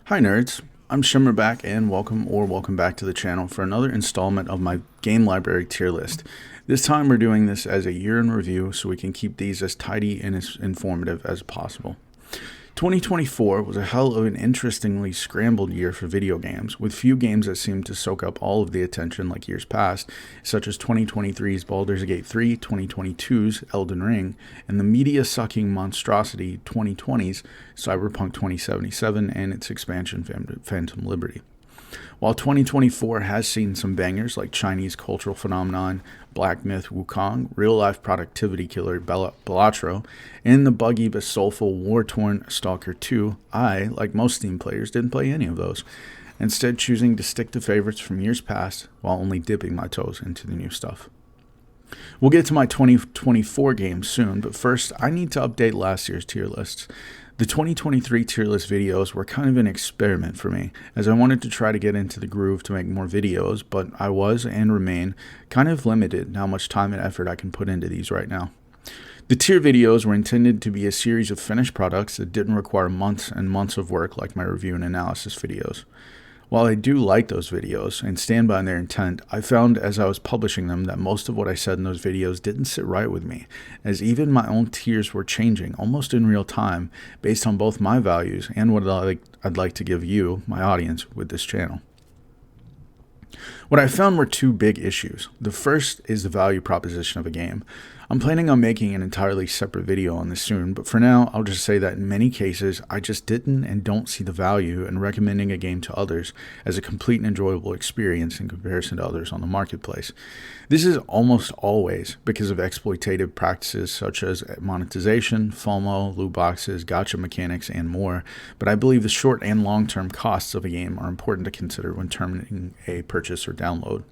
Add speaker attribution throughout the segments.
Speaker 1: Hi nerds, I'm Shimmerback and welcome back to the channel for another installment of my game library tier list. This time we're doing this as a year in review so we can keep these as tidy and as informative as possible. 2024 was a hell of an interestingly scrambled year for video games, with few games that seemed to soak up all of the attention like years past, such as 2023's Baldur's Gate 3, 2022's Elden Ring, and the media-sucking monstrosity 2020's Cyberpunk 2077 and its expansion Phantom Liberty. While 2024 has seen some bangers like Chinese cultural phenomenon Black Myth Wukong, real-life productivity killer Balatro, and the buggy but soulful war-torn Stalker 2, I, like most Steam players, didn't play any of those, instead choosing to stick to favorites from years past while only dipping my toes into the new stuff. We'll get to my 2024 games soon, but first I need to update last year's tier lists. The 2023 tier list videos were kind of an experiment for me, as I wanted to try to get into the groove to make more videos, but I was, and remain, kind of limited in how much time and effort I can put into these right now. The tier videos were intended to be a series of finished products that didn't require months and months of work like my review and analysis videos. While I do like those videos and stand by their intent, I found as I was publishing them that most of what I said in those videos didn't sit right with me, as even my own tiers were changing almost in real time based on both my values and what I'd like to give you, my audience, with this channel. What I found were two big issues. The first is the value proposition of a game. I'm planning on making an entirely separate video on this soon, but for now, I'll just say that in many cases, I just didn't and don't see the value in recommending a game to others as a complete and enjoyable experience in comparison to others on the marketplace. This is almost always because of exploitative practices such as monetization, FOMO, loot boxes, gacha mechanics, and more, but I believe the short and long-term costs of a game are important to consider when determining a purchase or download.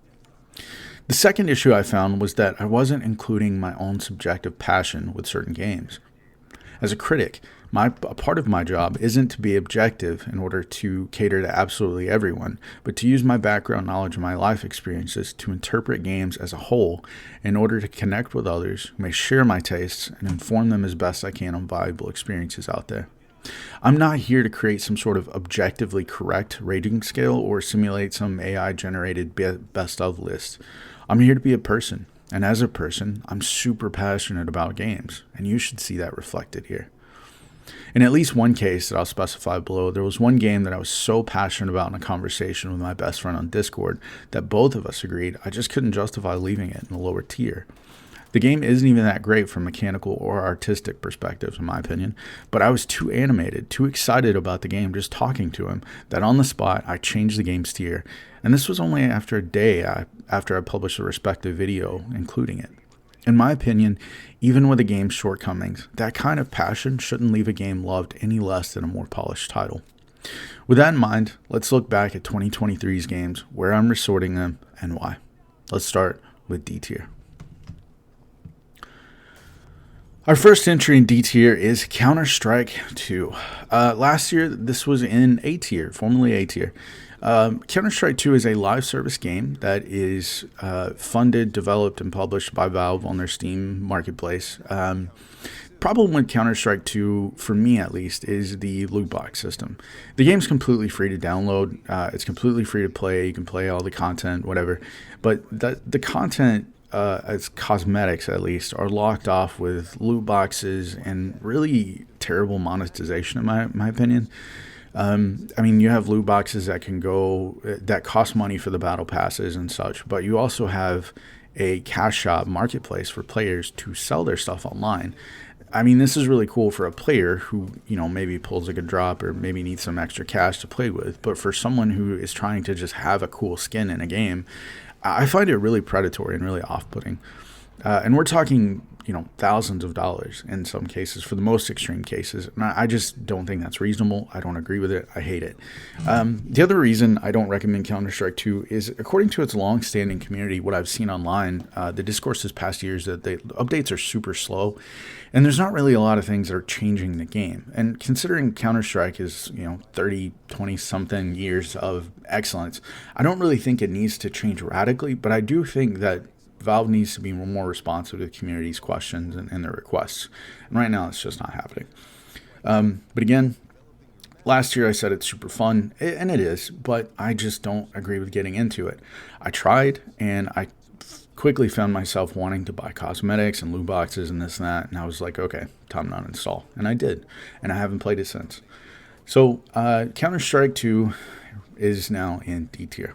Speaker 1: The second issue I found was that I wasn't including my own subjective passion with certain games. As a critic, a part of my job isn't to be objective in order to cater to absolutely everyone, but to use my background knowledge and my life experiences to interpret games as a whole in order to connect with others who may share my tastes and inform them as best I can on valuable experiences out there. I'm not here to create some sort of objectively correct rating scale or simulate some AI-generated best of list. I'm here to be a person, and as a person, I'm super passionate about games, and you should see that reflected here. In at least one case that I'll specify below, there was one game that I was so passionate about in a conversation with my best friend on Discord that both of us agreed I just couldn't justify leaving it in the lower tier. The game isn't even that great from a mechanical or artistic perspectives, in my opinion, but I was too animated, too excited about the game just talking to him, that on the spot I changed the game's tier, and this was only after a day after I published a respective video including it. In my opinion, even with a game's shortcomings, that kind of passion shouldn't leave a game loved any less than a more polished title. With that in mind, let's look back at 2023's games, where I'm resorting them, and why. Let's start with D tier. Our first entry in D tier is Counter-Strike 2. Last year, this was in A tier, formerly A tier. Counter-Strike 2 is a live service game that is funded, developed, and published by Valve on their Steam marketplace. Problem with Counter-Strike 2, for me at least, is the loot box system. The game's completely free to download. It's completely free to play. You can play all the content, whatever. But the content, as cosmetics at least, are locked off with loot boxes and really terrible monetization in my opinion. I mean, you have loot boxes that cost money for the battle passes and such, but you also have a cash shop marketplace for players to sell their stuff online. I mean, this is really cool for a player who, maybe pulls a good drop or maybe needs some extra cash to play with, but for someone who is trying to just have a cool skin in a game, I find it really predatory and really off-putting. And we're talking, thousands of dollars in some cases, for the most extreme cases. And I just don't think that's reasonable. I don't agree with it. I hate it. The other reason I don't recommend Counter-Strike 2 is, according to its long-standing community, what I've seen online, the discourse this past year is that the updates are super slow, and there's not really a lot of things that are changing the game. And considering Counter-Strike is, 30, 20-something years of excellence, I don't really think it needs to change radically, but I do think that Valve needs to be more responsive to the community's questions and their requests. And right now, it's just not happening. But again, last year I said it's super fun, and it is, but I just don't agree with getting into it. I tried, and I quickly found myself wanting to buy cosmetics and loot boxes and this and that, and I was like, okay, time to uninstall. And I did, and I haven't played it since. So Counter-Strike 2 is now in D tier.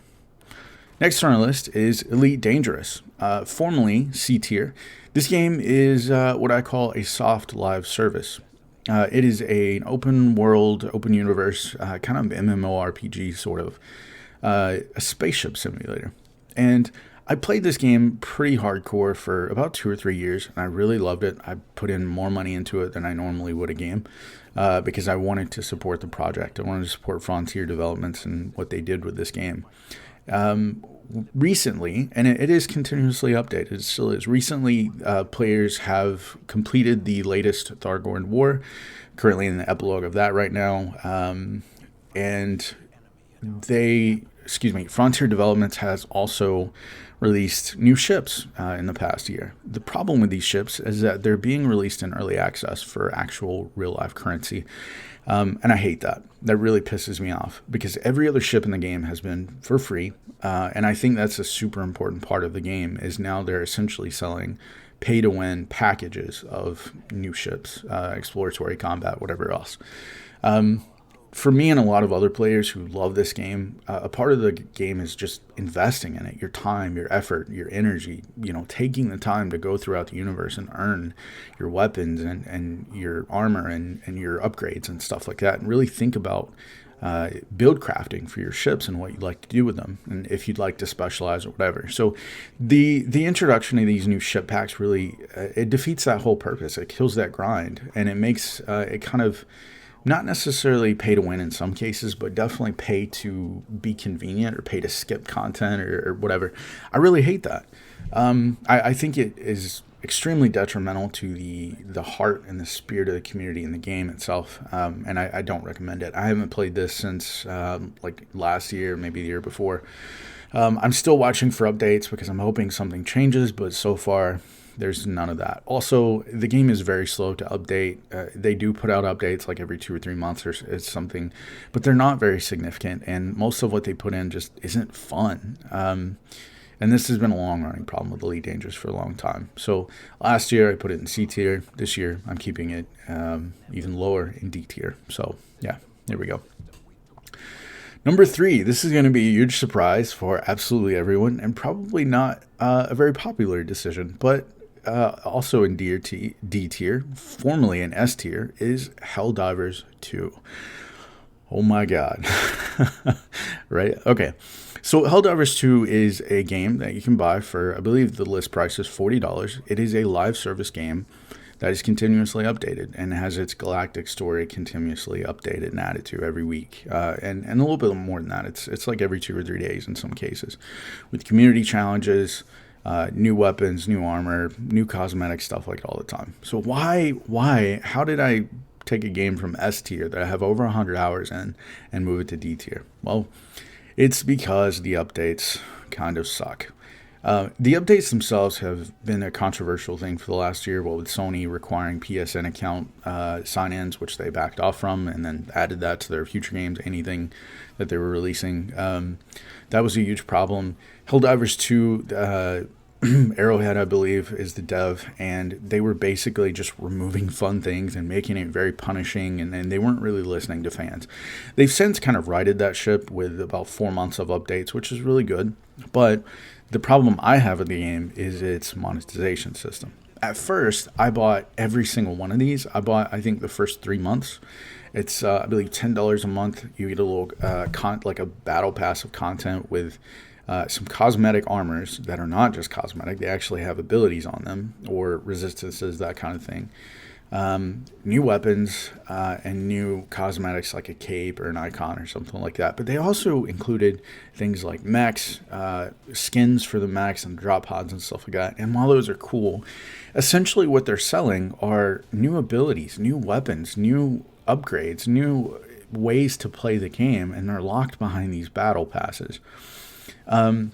Speaker 1: Next on our list is Elite Dangerous, formerly C tier. This game is what I call a soft live service. It is an open world, open universe, kind of MMORPG sort of, a spaceship simulator. And I played this game pretty hardcore for about 2 or 3 years, and I really loved it. I put in more money into it than I normally would a game because I wanted to support the project. I wanted to support Frontier Developments and what they did with this game. Recently, and it is continuously updated, it still is. Recently, players have completed the latest Thargoid War, currently in the epilogue of that right now, and Frontier Developments has also released new ships in the past year. The problem with these ships is that they're being released in early access for actual real-life currency. And I hate that. That really pisses me off because every other ship in the game has been for free. And I think that's a super important part of the game is now they're essentially selling pay-to-win packages of new ships, exploratory combat, whatever else. For me and a lot of other players who love this game, a part of the game is just investing in it. Your time, your effort, your energy, taking the time to go throughout the universe and earn your weapons and your armor and your upgrades and stuff like that. And really think about build crafting for your ships and what you'd like to do with them. And if you'd like to specialize or whatever. So the introduction of these new ship packs really, it defeats that whole purpose. It kills that grind. And it makes it kind of not necessarily pay to win in some cases, but definitely pay to be convenient or pay to skip content or whatever. I really hate that. I think it is extremely detrimental to the heart and the spirit of the community in the game itself, and I don't recommend it. I haven't played this since like last year, maybe the year before. I'm still watching for updates because I'm hoping something changes, but so far there's none of that. Also, the game is very slow to update. They do put out updates like every 2 or 3 months or something, but they're not very significant, and most of what they put in just isn't fun. And this has been a long-running problem with Elite Dangerous for a long time. So last year I put it in C tier. This year I'm keeping it even lower in D tier. So yeah, there we go. Number 3, this is going to be a huge surprise for absolutely everyone, and probably not a very popular decision, but also in D tier, formerly in S tier, is Helldivers 2. Oh my god. Right? Okay. So Helldivers 2 is a game that you can buy for, I believe the list price is $40. It is a live service game that is continuously updated and has its galactic story continuously updated and added to every week. And a little bit more than that. It's like every 2 or 3 days in some cases. With community challenges, new weapons, new armor, new cosmetic stuff like all the time. So how did I take a game from S tier that I have over 100 hours in and move it to D tier? Well, it's because the updates kind of suck. The updates themselves have been a controversial thing for the last year, with Sony requiring PSN account sign-ins, which they backed off from, and then added that to their future games, anything that they were releasing. That was a huge problem. Helldivers 2, Arrowhead, I believe, is the dev, and they were basically just removing fun things and making it very punishing, and they weren't really listening to fans. They've since kind of righted that ship with about 4 months of updates, which is really good, but the problem I have with the game is its monetization system. At first, I bought every single one of these. I bought, I think, the first 3 months. It's, I believe, $10 a month. You get a little, like a battle pass of content with some cosmetic armors that are not just cosmetic. They actually have abilities on them or resistances, that kind of thing. New weapons and new cosmetics like a cape or an icon or something like that. But they also included things like mechs, skins for the mechs and drop pods and stuff like that. And while those are cool, essentially what they're selling are new abilities, new weapons, new upgrades, new ways to play the game, and they're locked behind these battle passes. One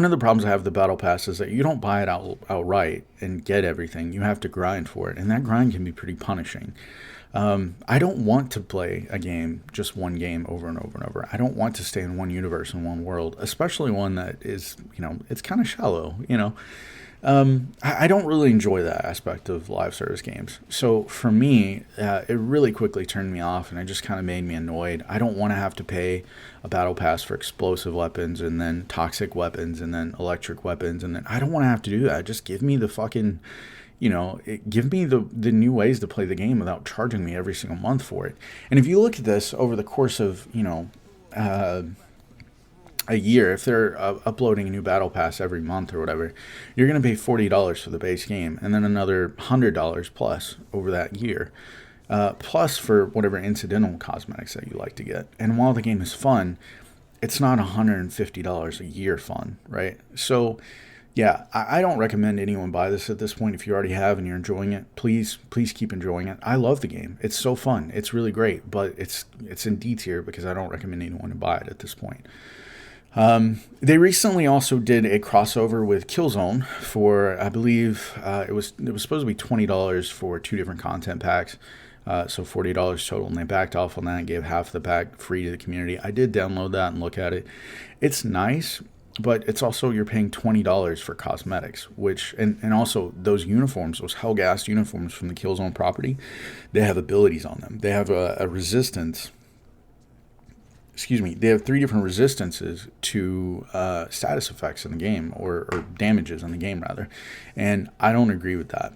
Speaker 1: of the problems I have with the battle pass is that you don't buy it outright and get everything. You have to grind for it, and that grind can be pretty punishing. I don't want to play a game, just one game over and over and over. I don't want to stay in one universe and one world, especially one that is, it's kind of shallow, I don't really enjoy that aspect of live service games. So for me, it really quickly turned me off, and it just kind of made me annoyed. I don't want to have to pay a battle pass for explosive weapons and then toxic weapons and then electric weapons, and then I don't want to have to do that. Just give me the fucking, give me the new ways to play the game without charging me every single month for it. And if you look at this over the course of, a year, if they're uploading a new battle pass every month or whatever, you're going to pay $40 for the base game and then another $100 plus over that year, plus for whatever incidental cosmetics that you like to get. And while the game is fun, it's not $150 a year fun, right? So yeah, I don't recommend anyone buy this at this point. If you already have and you're enjoying it, please keep enjoying it. I love the game. It's so fun. It's really great, but it's in D tier because I don't recommend anyone to buy it at this point. They recently also did a crossover with Killzone for, I believe, it was supposed to be $20 for 2 different content packs, so $40 total, and they backed off on that and gave half the pack free to the community. I did download that and look at it. It's nice, but it's also, you're paying $20 for cosmetics, which, and also those uniforms, those Hellgas uniforms from the Killzone property, they have abilities on them. They have a resistance. They have 3 different resistances to status effects in the game, or damages in the game, rather. And I don't agree with that.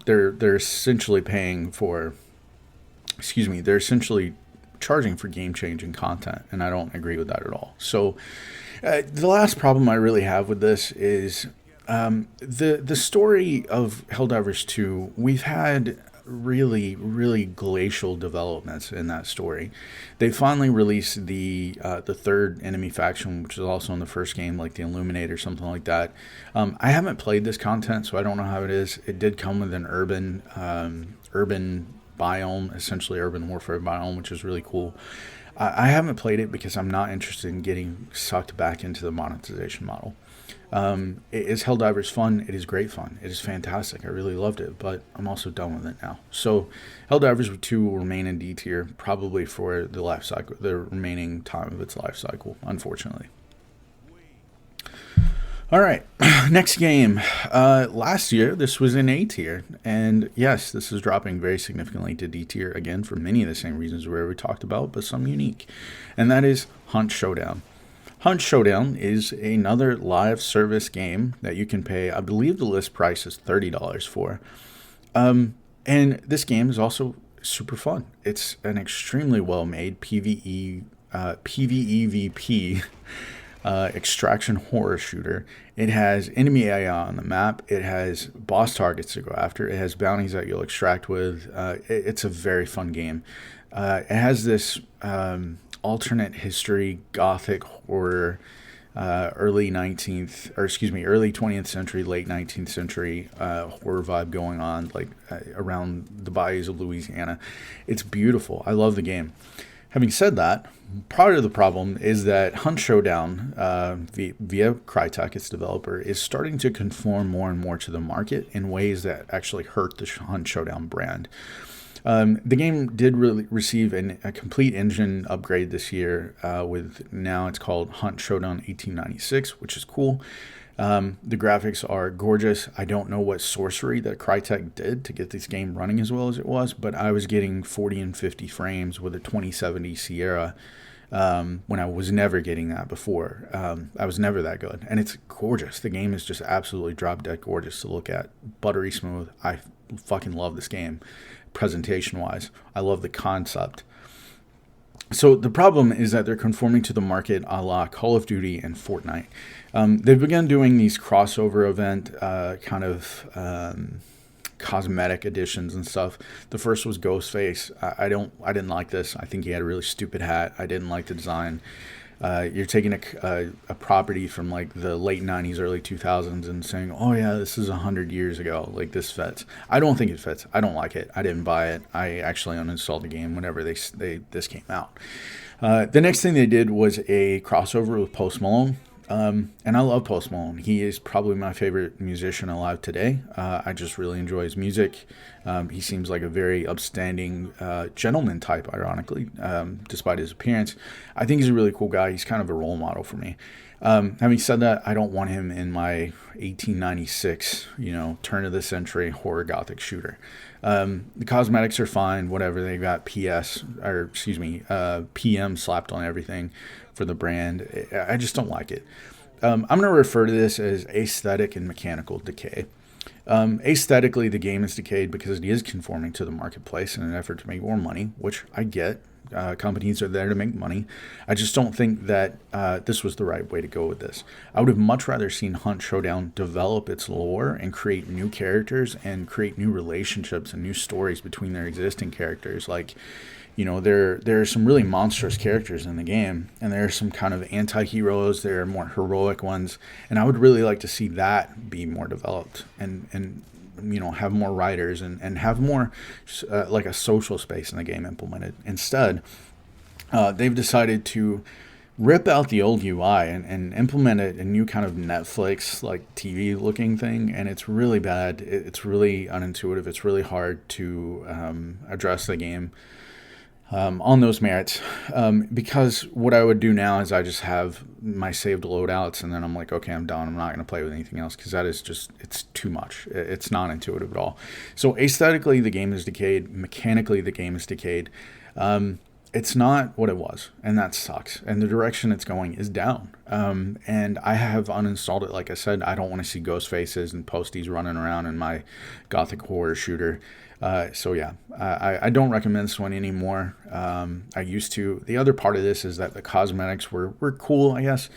Speaker 1: They're essentially paying for, they're essentially charging for game-changing content, and I don't agree with that at all. So the last problem I really have with this is the story of Helldivers 2. We've had really glacial developments in that story. They finally released the third enemy faction, which is also in the first game, like the Illuminate or something like that. I haven't played this content, so I don't know how it is. It did come with an urban biome, essentially urban warfare biome, which is really cool. I haven't played it because I'm not interested in getting sucked back into the monetization model. Is Helldivers fun? It is great fun. It is fantastic. I really loved it, but I'm also done with it now. So Helldivers 2 will remain in D tier, probably for the life cycle, the remaining time of its life cycle, unfortunately. All right, next game. Last year, this was in A tier, and yes, this is dropping very significantly to D tier, again, for many of the same reasons we already talked about, but some unique, and that is Hunt Showdown. Hunt Showdown is another live service game that you can pay, I believe the list price is $30 for. And this game is also super fun. It's an extremely well-made PvEVP extraction horror shooter. It has enemy AI on the map. It has boss targets to go after. It has bounties that you'll extract with. It's a very fun game. It has this alternate history, gothic horror, early 20th century, late 19th century horror vibe going on, like around the bayous of Louisiana. It's beautiful. I love the game. Having said that, part of the problem is that Hunt Showdown, via Crytek, its developer, is starting to conform more and more to the market in ways that actually hurt the Hunt Showdown brand. The game did really receive a complete engine upgrade this year, with now it's called Hunt Showdown 1896, which is cool. The graphics are gorgeous. I don't know what sorcery that Crytek did to get this game running as well as it was, but I was getting 40 and 50 frames with a 2070 Sierra when I was never getting that before. I was never that good, and it's gorgeous. The game is just absolutely drop dead gorgeous to look at, buttery smooth. I fucking love this game. Presentation wise, I love the concept. So the problem is that they're conforming to the market a la Call of Duty and Fortnite. They've begun doing these crossover event cosmetic editions and stuff. The first was Ghostface. I didn't like this. I think he had a really stupid hat. I didn't like the design. You're taking a property from like the late 90s, early 2000s and saying, oh yeah, this is 100 years ago. Like, this fits. I don't think it fits. I don't like it. I didn't buy it. I actually uninstalled the game whenever this came out. The next thing they did was a crossover with Post Malone. And I love Post Malone. He is probably my favorite musician alive today. I just really enjoy his music. He seems like a very upstanding gentleman type, ironically, despite his appearance. I think he's a really cool guy. He's kind of a role model for me. Having said that, I don't want him in my 1896, turn of the century horror gothic shooter. The cosmetics are fine, whatever. They got PM slapped on everything for the brand. I just don't like it. I'm going to refer to this as aesthetic and mechanical decay. Aesthetically, the game is decayed because it is conforming to the marketplace in an effort to make more money, which I get. Companies are there to make money. I just don't think that this was the right way to go with this. I would have much rather seen Hunt Showdown develop its lore and create new characters and create new relationships and new stories between their existing characters. Like, there are some really monstrous characters in the game, and there are some kind of anti-heroes. There are more heroic ones, and I would really like to see that be more developed and have more writers and have more like a social space in the game implemented. Instead, they've decided to rip out the old UI and implement a new kind of Netflix like TV looking thing, and it's really bad. It's really unintuitive. It's really hard to address the game on those merits, because what I would do now is I just have my saved loadouts, and then I'm like, okay, I'm done. I'm not going to play with anything else because that is just, it's too much. It's not intuitive at all. So aesthetically, the game is decayed. Mechanically, the game is decayed. It's not what it was, and that sucks. And the direction it's going is down. And I have uninstalled it. Like I said, I don't want to see ghost faces and posties running around in my gothic horror shooter. So yeah, I don't recommend this one anymore. I used to. The other part of this is that the cosmetics were cool, I guess,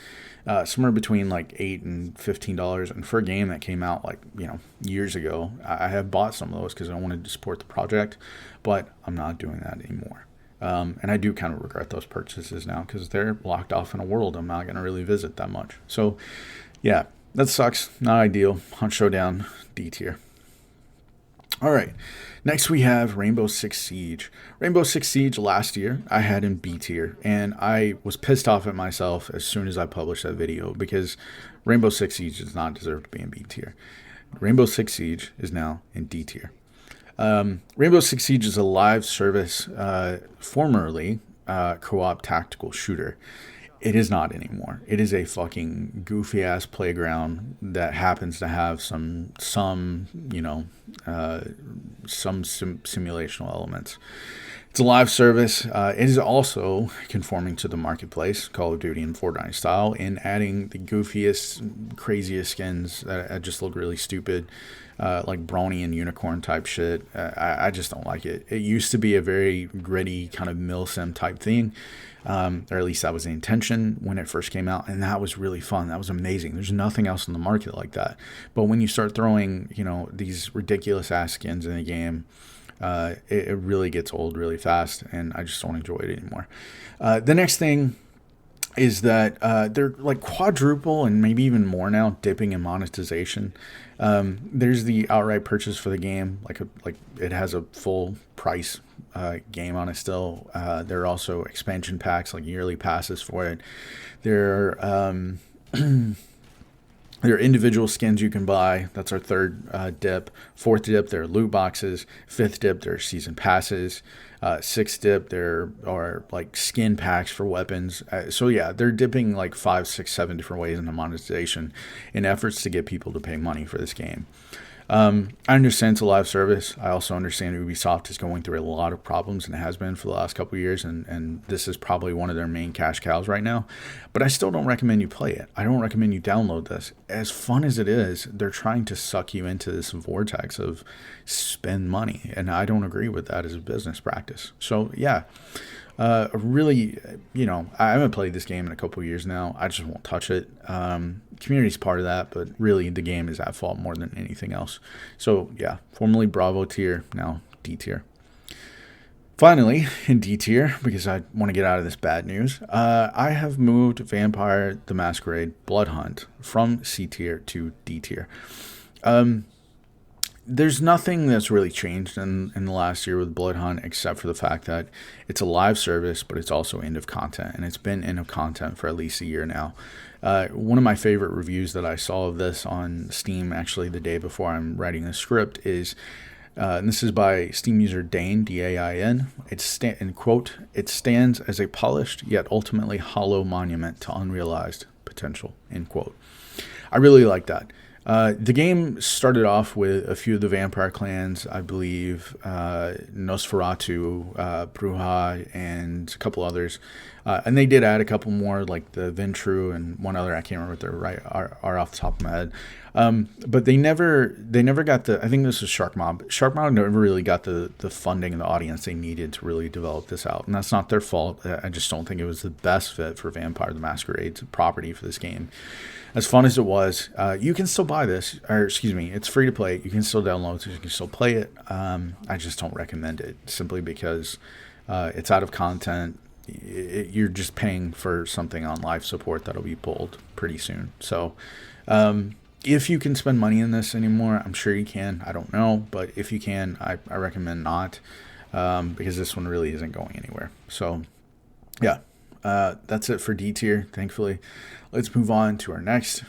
Speaker 1: somewhere between like $8 and $15. And for a game that came out like, years ago, I have bought some of those because I wanted to support the project, but I'm not doing that anymore. And I do kind of regret those purchases now because they're locked off in a world I'm not going to really visit that much. So yeah, that sucks. Not ideal. Hunt Showdown, D tier. All right, next we have Rainbow Six Siege. Rainbow Six Siege last year I had in B tier, and I was pissed off at myself as soon as I published that video because Rainbow Six Siege does not deserve to be in B tier. Rainbow Six Siege is now in D tier. Rainbow Six Siege is a live service, formerly co-op tactical shooter. It is not anymore. It is a fucking goofy ass playground that happens to have some simulational elements. It's a live service. It is also conforming to the marketplace, Call of Duty and Fortnite style, in adding the goofiest, craziest skins that just look really stupid, like brony and unicorn type shit. I just don't like it. It used to be a very gritty kind of milsim type thing. Or at least that was the intention when it first came out, and that was really fun. That was amazing. There's nothing else in the market like that. But when you start throwing, these ridiculous ass skins in the game, it really gets old really fast, and I just don't enjoy it anymore. The next thing is that they're like quadruple and maybe even more now dipping in monetization. There's the outright purchase for the game, like it has a full price game on it still. There are also expansion packs, like yearly passes for it. There are individual skins you can buy. That's our third dip. Fourth dip, there are loot boxes. Fifth dip, there are season passes. Sixth dip, there are like skin packs for weapons. So yeah, they're dipping like 5, 6, 7 different ways into monetization in efforts to get people to pay money for this game. I understand it's a live service. I also understand Ubisoft is going through a lot of problems, and it has been for the last couple of years, and this is probably one of their main cash cows right now. But I still don't recommend you play it. I don't recommend you download this. As fun as it is, they're trying to suck you into this vortex of spend money, and I don't agree with that as a business practice. So yeah, really, I haven't played this game in a couple of years now. I just won't touch it. Community's part of that, but really the game is at fault more than anything else. So yeah, formerly Bravo tier, now D tier. Finally, in D tier, because I want to get out of this bad news, I have moved Vampire the Masquerade Blood Hunt from C tier to D tier. There's nothing that's really changed in the last year with Blood Hunt except for the fact that it's a live service, but it's also end of content, and it's been end of content for at least a year now. One of my favorite reviews that I saw of this on Steam, actually the day before I'm writing the script, is And this is by Steam user Dain, D-A-I-N. In quote, "It stands as a polished yet ultimately hollow monument to unrealized potential," end quote. I really like that. The game started off with a few of the vampire clans, I believe, Nosferatu, Bruja, and a couple others. And they did add a couple more, like the Ventru and one other. I can't remember what they're are off the top of my head. But they never got the. I think this was Shark Mob. Shark Mob never really got the funding and the audience they needed to really develop this out, and that's not their fault. I just don't think it was the best fit for Vampire the Masquerade's property for this game. As fun as it was, you can still buy this, or excuse me, it's free to play. You can still download it, you can still play it. I just don't recommend it simply because it's out of content. You're just paying for something on live support that'll be pulled pretty soon. So if you can spend money in this anymore, I'm sure you can. I don't know, but if you can, I recommend not, because this one really isn't going anywhere. So yeah, that's it for D tier, thankfully. Let's move on to our next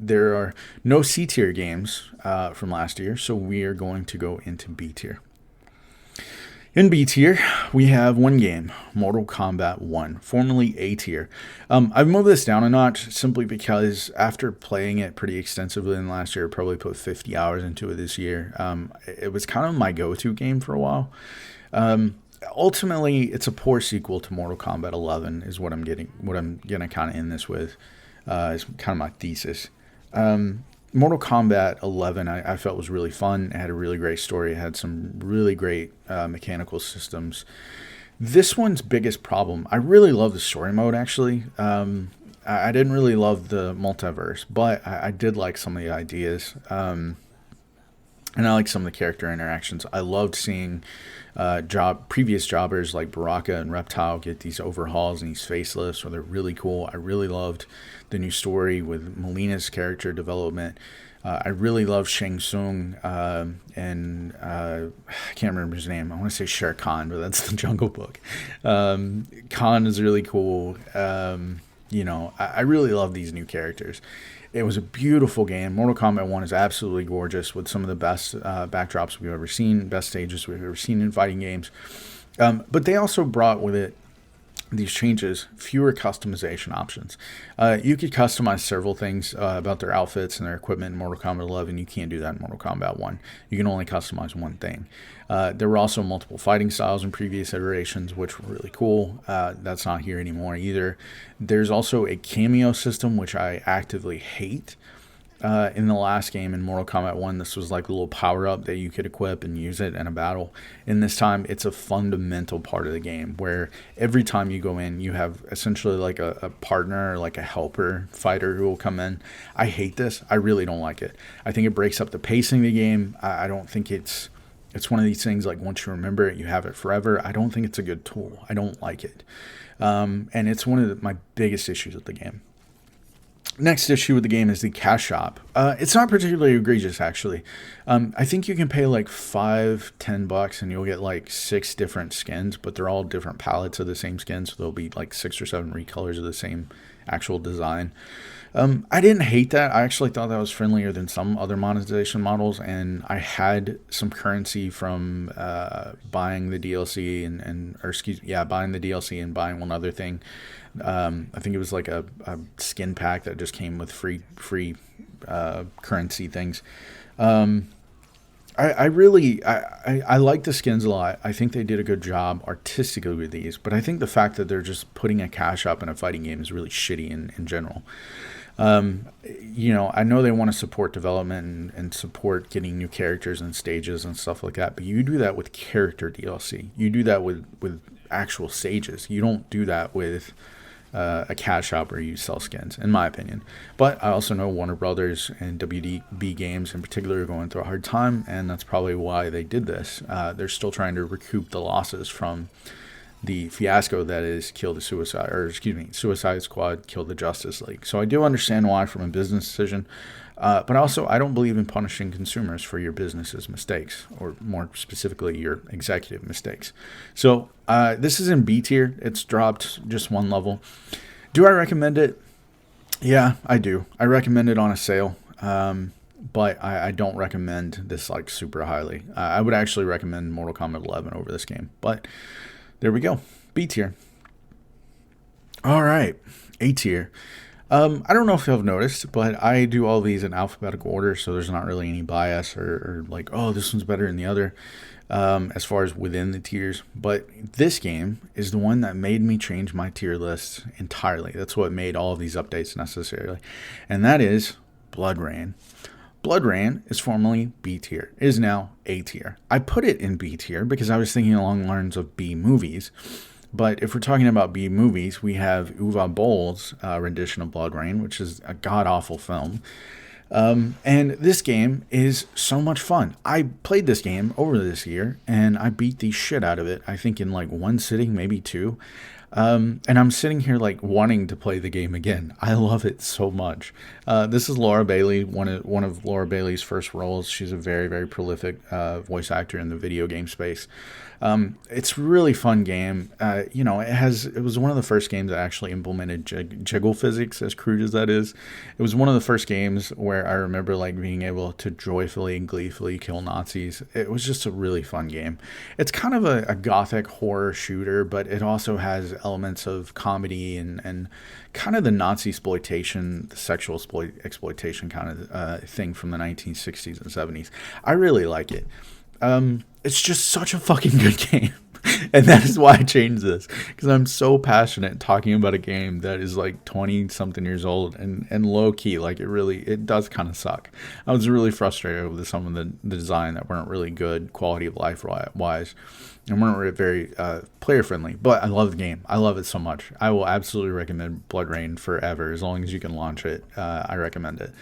Speaker 1: there are no C tier games from last year, so we are going to go into B tier. In B tier, we have one game, Mortal Kombat 1, formerly A tier. I've moved this down a notch simply because after playing it pretty extensively in last year, probably put 50 hours into it this year, it was kind of my go-to game for a while. Ultimately, it's a poor sequel to Mortal Kombat 11 is what I'm gonna kind of end this with. Is kind of my thesis. Mortal Kombat 11 I felt was really fun. It had a really great story. It had some really great mechanical systems. This one's biggest problem, I really love the story mode actually. I didn't really love the multiverse, but I did like some of the ideas. And I like some of the character interactions. I loved seeing previous jobbers like Baraka and Reptile get these overhauls and these facelifts, where they're really cool. I really loved the new story with Melina's character development. I really love Shang Tsung and I can't remember his name. I want to say Shere Khan, but that's the Jungle Book. Khan is really cool. I really love these new characters. It was a beautiful game. Mortal Kombat 1 is absolutely gorgeous with some of the best backdrops we've ever seen, best stages we've ever seen in fighting games. But they also brought with it these changes, fewer customization options. You could customize several things about their outfits and their equipment in Mortal Kombat 11. You can't do that in Mortal Kombat 1. You can only customize one thing. There were also multiple fighting styles in previous iterations, which were really cool. That's not here anymore either. There's also a cameo system, which I actively hate. In the last game, in Mortal Kombat 1, this was like a little power-up that you could equip and use it in a battle. In this time, it's a fundamental part of the game, where every time you go in, you have essentially like a partner or like a helper fighter who will come in. I hate this. I really don't like it. I think it breaks up the pacing of the game. I don't think it's one of these things like once you remember it, you have it forever. I don't think it's a good tool. I don't like it. And it's one of my biggest issues with the game. Next issue with the game is the cash shop. It's not particularly egregious, actually. I think you can pay like $5-10 and you'll get like 6 different skins, but they're all different palettes of the same skin, so there'll be like 6 or 7 recolors of the same actual design. I didn't hate that. I actually thought that was friendlier than some other monetization models, and I had some currency from buying the DLC buying the DLC and buying one other thing. I think it was like a skin pack that just came with free currency things. I like the skins a lot. I think they did a good job artistically with these, but I think the fact that they're just putting a cash up in a fighting game is really shitty in general. I know they want to support development and support getting new characters and stages and stuff like that, but you do that with character DLC. You do that with actual stages. You don't do that with a cash shop where you sell skins, in my opinion. But I also know Warner Brothers and WDB Games in particular are going through a hard time, and that's probably why they did this. They're still trying to recoup the losses from the fiasco that is Suicide Squad Kill the Justice League. So I do understand why from a business decision, but also I don't believe in punishing consumers for your business's mistakes, or more specifically your executive mistakes. So this is in B tier. It's dropped just one level. Do I recommend it? Yeah, I do. I recommend it on a sale. but I don't recommend this like super highly. I would actually recommend Mortal Kombat 11 over this game, but there we go. B tier. All right, A tier. I don't know if you've noticed, but I do all these in alphabetical order, so there's not really any bias or like, oh, this one's better than the other, as far as within the tiers. But this game is the one that made me change my tier list entirely. That's what made all of these updates necessary, and that is Blood Rain. Blood Rain is formerly B tier. It is now A tier. I put it in B tier because I was thinking along the lines of B movies. But if we're talking about B movies, we have Uwe Boll's rendition of Blood Rain, which is a god-awful film. And this game is so much fun. I played this game over this year, and I beat the shit out of it, I think in like one sitting, maybe two. And I'm sitting here like wanting to play the game again. I love it so much. This is Laura Bailey, one of Laura Bailey's first roles. She's a very, very prolific voice actor in the video game space. It's a really fun game. It was one of the first games that actually implemented jiggle physics, as crude as that is. It was one of the first games where I remember like being able to joyfully and gleefully kill Nazis. It was just a really fun game. It's kind of a gothic horror shooter, but it also has elements of comedy and kind of the Nazi exploitation, the sexual exploitation kind of thing from the 1960s and 70s. I really like it. It's just such a fucking good game. And that is why I changed this, because I'm so passionate talking about a game that is like 20 something years old and low key. Like it does kind of suck. I was really frustrated with some of the design that weren't really good quality of life wise and weren't really very player friendly, but I love the game. I love it so much. I will absolutely recommend Blood Rain forever. As long as you can launch it, I recommend it.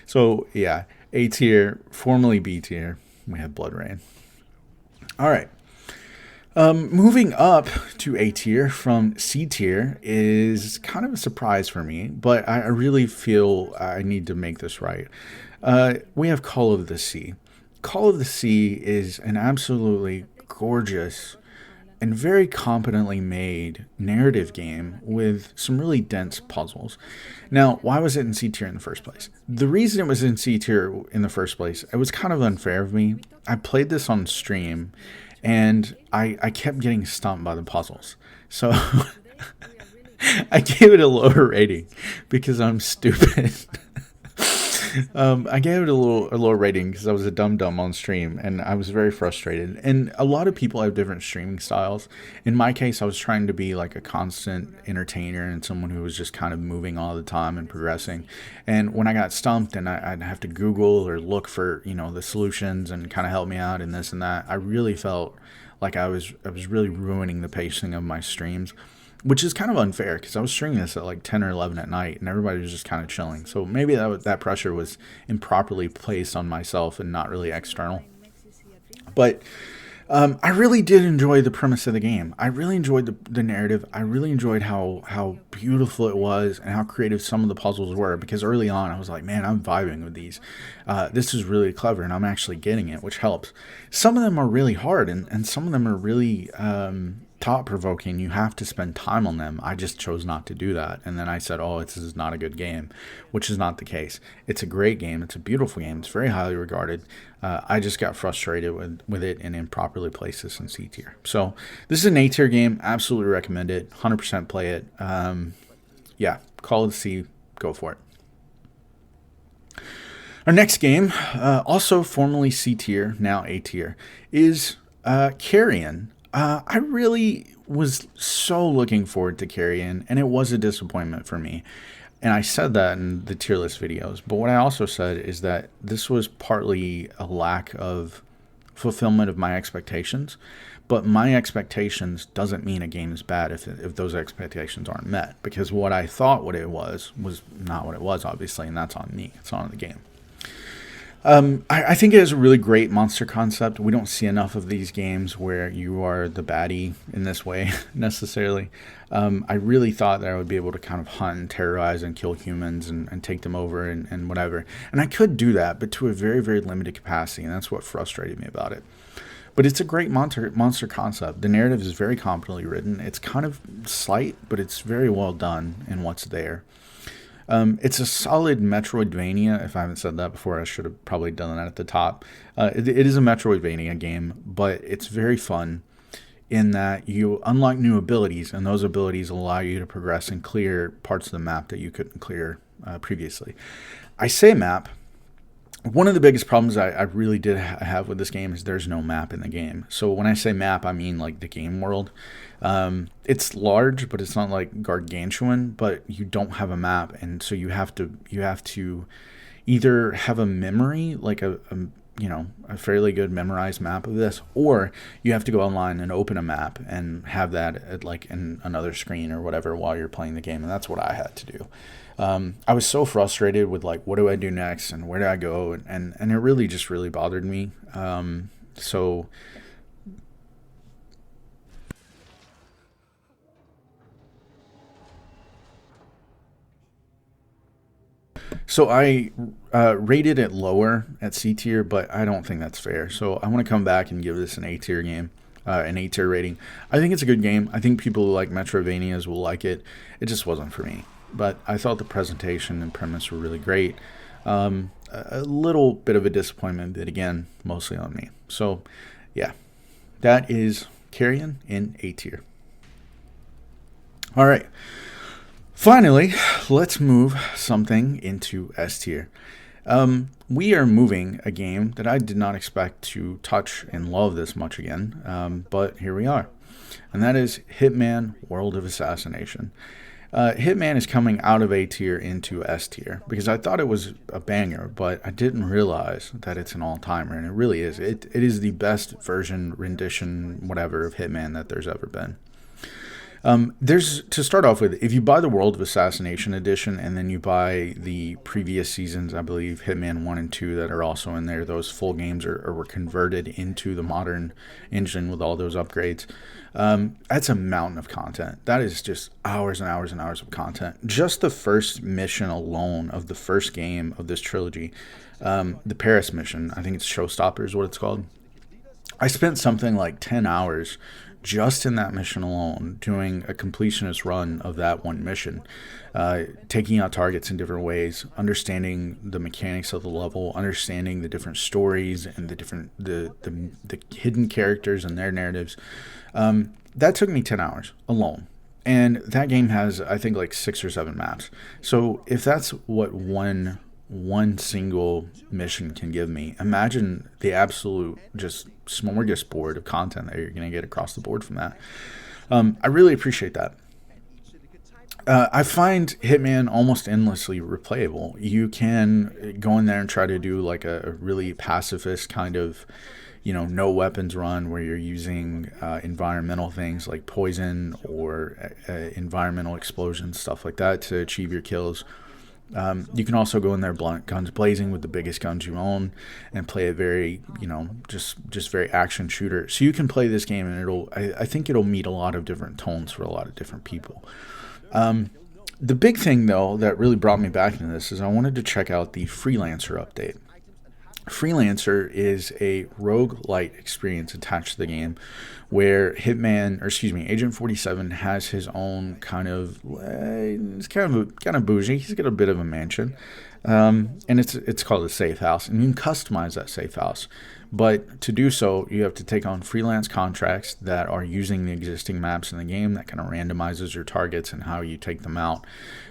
Speaker 1: So yeah, A tier, formerly B tier, we have Blood Rain. All right. Moving up to A tier from C tier is kind of a surprise for me, but I really feel I need to make this right. We have Call of the Sea. Call of the Sea is an absolutely gorgeous and very competently made narrative game with some really dense puzzles. Now, why was it in C tier in the first place? The reason it was in C tier in the first place, it was kind of unfair of me. I played this on stream, and I kept getting stumped by the puzzles. So I gave it a lower rating because I'm stupid. I gave it a lower rating because I was a dum-dum on stream, and I was very frustrated. And a lot of people have different streaming styles. In my case, I was trying to be like a constant entertainer and someone who was just kind of moving all the time and progressing. And when I got stumped and I'd have to Google or look for, the solutions and kind of help me out in this and that, I really felt like I was really ruining the pacing of my streams, which is kind of unfair because I was streaming this at like 10 or 11 at night and everybody was just kind of chilling. So maybe that pressure was improperly placed on myself and not really external. But I really did enjoy the premise of the game. I really enjoyed the narrative. I really enjoyed how beautiful it was and how creative some of the puzzles were, because early on I was like, man, I'm vibing with these. This is really clever and I'm actually getting it, which helps. Some of them are really hard and some of them are really thought-provoking. You have to spend time on them. I just chose not to do that. And then I said, this is not a good game, which is not the case. It's a great game. It's a beautiful game. It's very highly regarded. I just got frustrated with it and improperly placed this in C tier. So this is an A tier game. Absolutely recommend it. 100% play it. Call of the Sea. Go for it. Our next game, also formerly C tier, now A tier, is Carrion. I really was so looking forward to Carrion, and it was a disappointment for me. And I said that in the tier list videos. But what I also said is that this was partly a lack of fulfillment of my expectations. But my expectations doesn't mean a game is bad if those expectations aren't met. Because what I thought what it was not what it was, obviously, and that's on me. It's on the game. I think it is a really great monster concept. We don't see enough of these games where you are the baddie in this way, necessarily. I really thought that I would be able to kind of hunt and terrorize and kill humans and take them over and whatever. And I could do that, but to a very, very limited capacity, and that's what frustrated me about it. But it's a great monster concept. The narrative is very competently written. It's kind of slight, but it's very well done in what's there. It's a solid Metroidvania. If I haven't said that before, I should have probably done that at the top. It is a Metroidvania game, but it's very fun in that you unlock new abilities, and those abilities allow you to progress and clear parts of the map that you couldn't clear previously. I say map. One of the biggest problems I really did have with this game is there's no map in the game. So when I say map, I mean like the game world. It's large, but it's not like gargantuan. But you don't have a map, and so you have to either have a memory like a fairly good memorized map of this, or you have to go online and open a map and have that at like in another screen or whatever while you're playing the game, and that's what I had to do. I was so frustrated with like, what do I do next and where do I go? And it really just really bothered me. So I rated it lower at C tier, but I don't think that's fair. So I want to come back and give this an A tier game, an A tier rating. I think it's a good game. I think people who like Metroidvanias will like it. It just wasn't for me. But I thought the presentation and premise were really great. A little bit of a disappointment, but again, mostly on me. So, yeah, that is Carrion in A tier. All right. Finally, let's move something into S tier. We are moving a game that I did not expect to touch and love this much again, but here we are. And that is Hitman World of Assassination. Hitman is coming out of A tier into S tier because I thought it was a banger, but I didn't realize that it's an all-timer, and it really is. It is the best version, rendition, whatever, of Hitman that there's ever been. There's, to start off with, if you buy the World of Assassination edition and then you buy the previous seasons, I believe Hitman 1 and 2 that are also in there, those full games were converted into the modern engine with all those upgrades. That's a mountain of content. That is just hours and hours and hours of content. Just the first mission alone of the first game of this trilogy, the Paris mission, I think it's Showstopper is what it's called. I spent something like 10 hours just in that mission alone, doing a completionist run of that one mission, taking out targets in different ways, understanding the mechanics of the level, understanding the different stories and the hidden characters and their narratives. That took me 10 hours alone. And that game has, I think, like 6 or 7 maps. So if that's what one single mission can give me, imagine the absolute just smorgasbord of content that you're going to get across the board from that. I really appreciate that. I find Hitman almost endlessly replayable. You can go in there and try to do like a really pacifist kind of, no weapons run where you're using environmental things like poison or environmental explosions, stuff like that to achieve your kills. You can also go in there guns blazing with the biggest guns you own and play a very, just very action shooter. So you can play this game and I think it'll meet a lot of different tones for a lot of different people. The big thing, though, that really brought me back into this is I wanted to check out the Freelancer update. Freelancer is a roguelite experience attached to the game where Agent 47 has his own kind of, it's kind of bougie. He's got a bit of a mansion, and it's called a safe house, and you can customize that safe house. But to do so, you have to take on freelance contracts that are using the existing maps in the game that kind of randomizes your targets and how you take them out.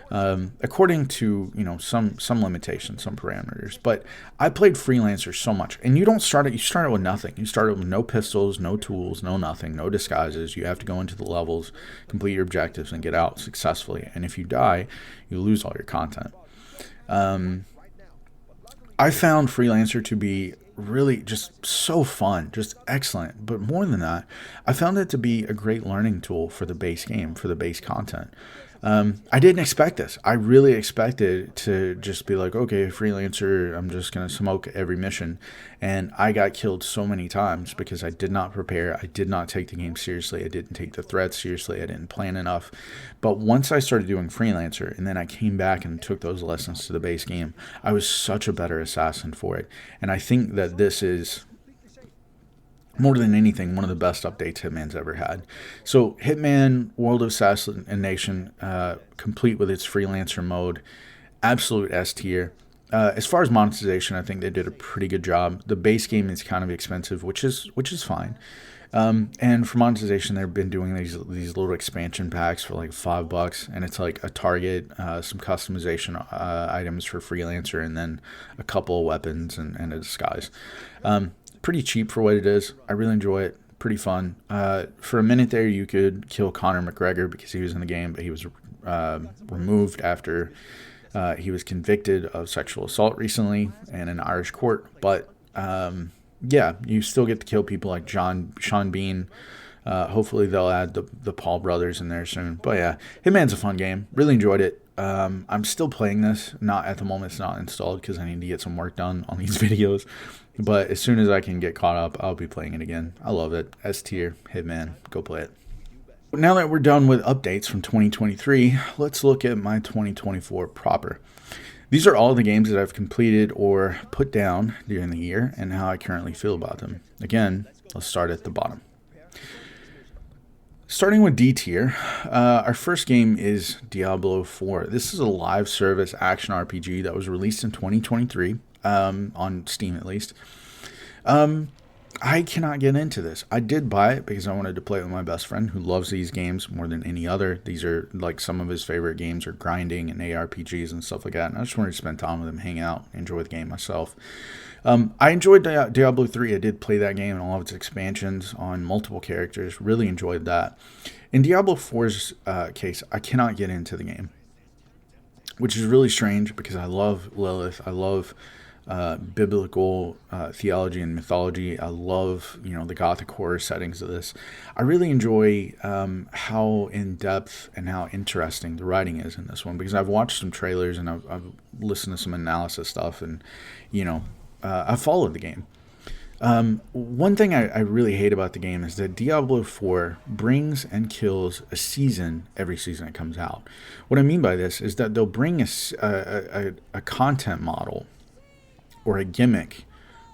Speaker 1: According to some limitations, some parameters. But I played Freelancer so much, and you start it with nothing. You start it with no pistols, no tools, no nothing, no disguises. You have to go into the levels, complete your objectives, and get out successfully. And if you die, you lose all your content. I found Freelancer to be really just so fun, just excellent. But more than that, I found it to be a great learning tool for the base game, for the base content. I didn't expect this. I really expected to just be like, okay, Freelancer, I'm just going to smoke every mission. And I got killed so many times because I did not prepare. I did not take the game seriously. I didn't take the threat seriously. I didn't plan enough. But once I started doing Freelancer and then I came back and took those lessons to the base game, I was such a better assassin for it. And I think that this is, more than anything, one of the best updates Hitman's ever had. So Hitman World of Assassination, complete with its Freelancer mode, absolute S tier. As far as monetization, I think they did a pretty good job. The base game is kind of expensive, which is fine. And for monetization, they've been doing these little expansion packs for like $5, and it's like a target, some customization items for freelancer, and then a couple of weapons and a disguise. Pretty cheap for what it is. I really enjoy it. Pretty fun. For a minute there, you could kill Conor McGregor because he was in the game, but he was removed after he was convicted of sexual assault recently in an Irish court. But yeah, you still get to kill people like Sean Bean. Hopefully they'll add the Paul brothers in there soon. But yeah, Hitman's a fun game. Really enjoyed it. I'm still playing this. Not at the moment. It's not installed because I need to get some work done on these videos. But as soon as I can get caught up, I'll be playing it again. I love it. S tier, Hitman. Go play it. Now that we're done with updates from 2023, let's look at my 2024 proper. These are all the games that I've completed or put down during the year and how I currently feel about them. Again, let's start at the bottom. Starting with D tier, our first game is Diablo 4. This is a live service action RPG that was released in 2023, on Steam at least. I cannot get into this. I did buy it because I wanted to play it with my best friend who loves these games more than any other. These are like some of his favorite games are grinding and ARPGs and stuff like that. And I just wanted to spend time with him, hang out, enjoy the game myself. I enjoyed Diablo 3. I did play that game and all of its expansions on multiple characters. Really enjoyed that. In Diablo 4's case, I cannot get into the game, which is really strange because I love Lilith. I love biblical theology and mythology. I love, the gothic horror settings of this. I really enjoy how in-depth and how interesting the writing is in this one because I've watched some trailers and I've listened to some analysis stuff and, I've followed the game. One thing I really hate about the game is that Diablo 4 brings and kills a season every season it comes out. What I mean by this is that they'll bring a content model or a gimmick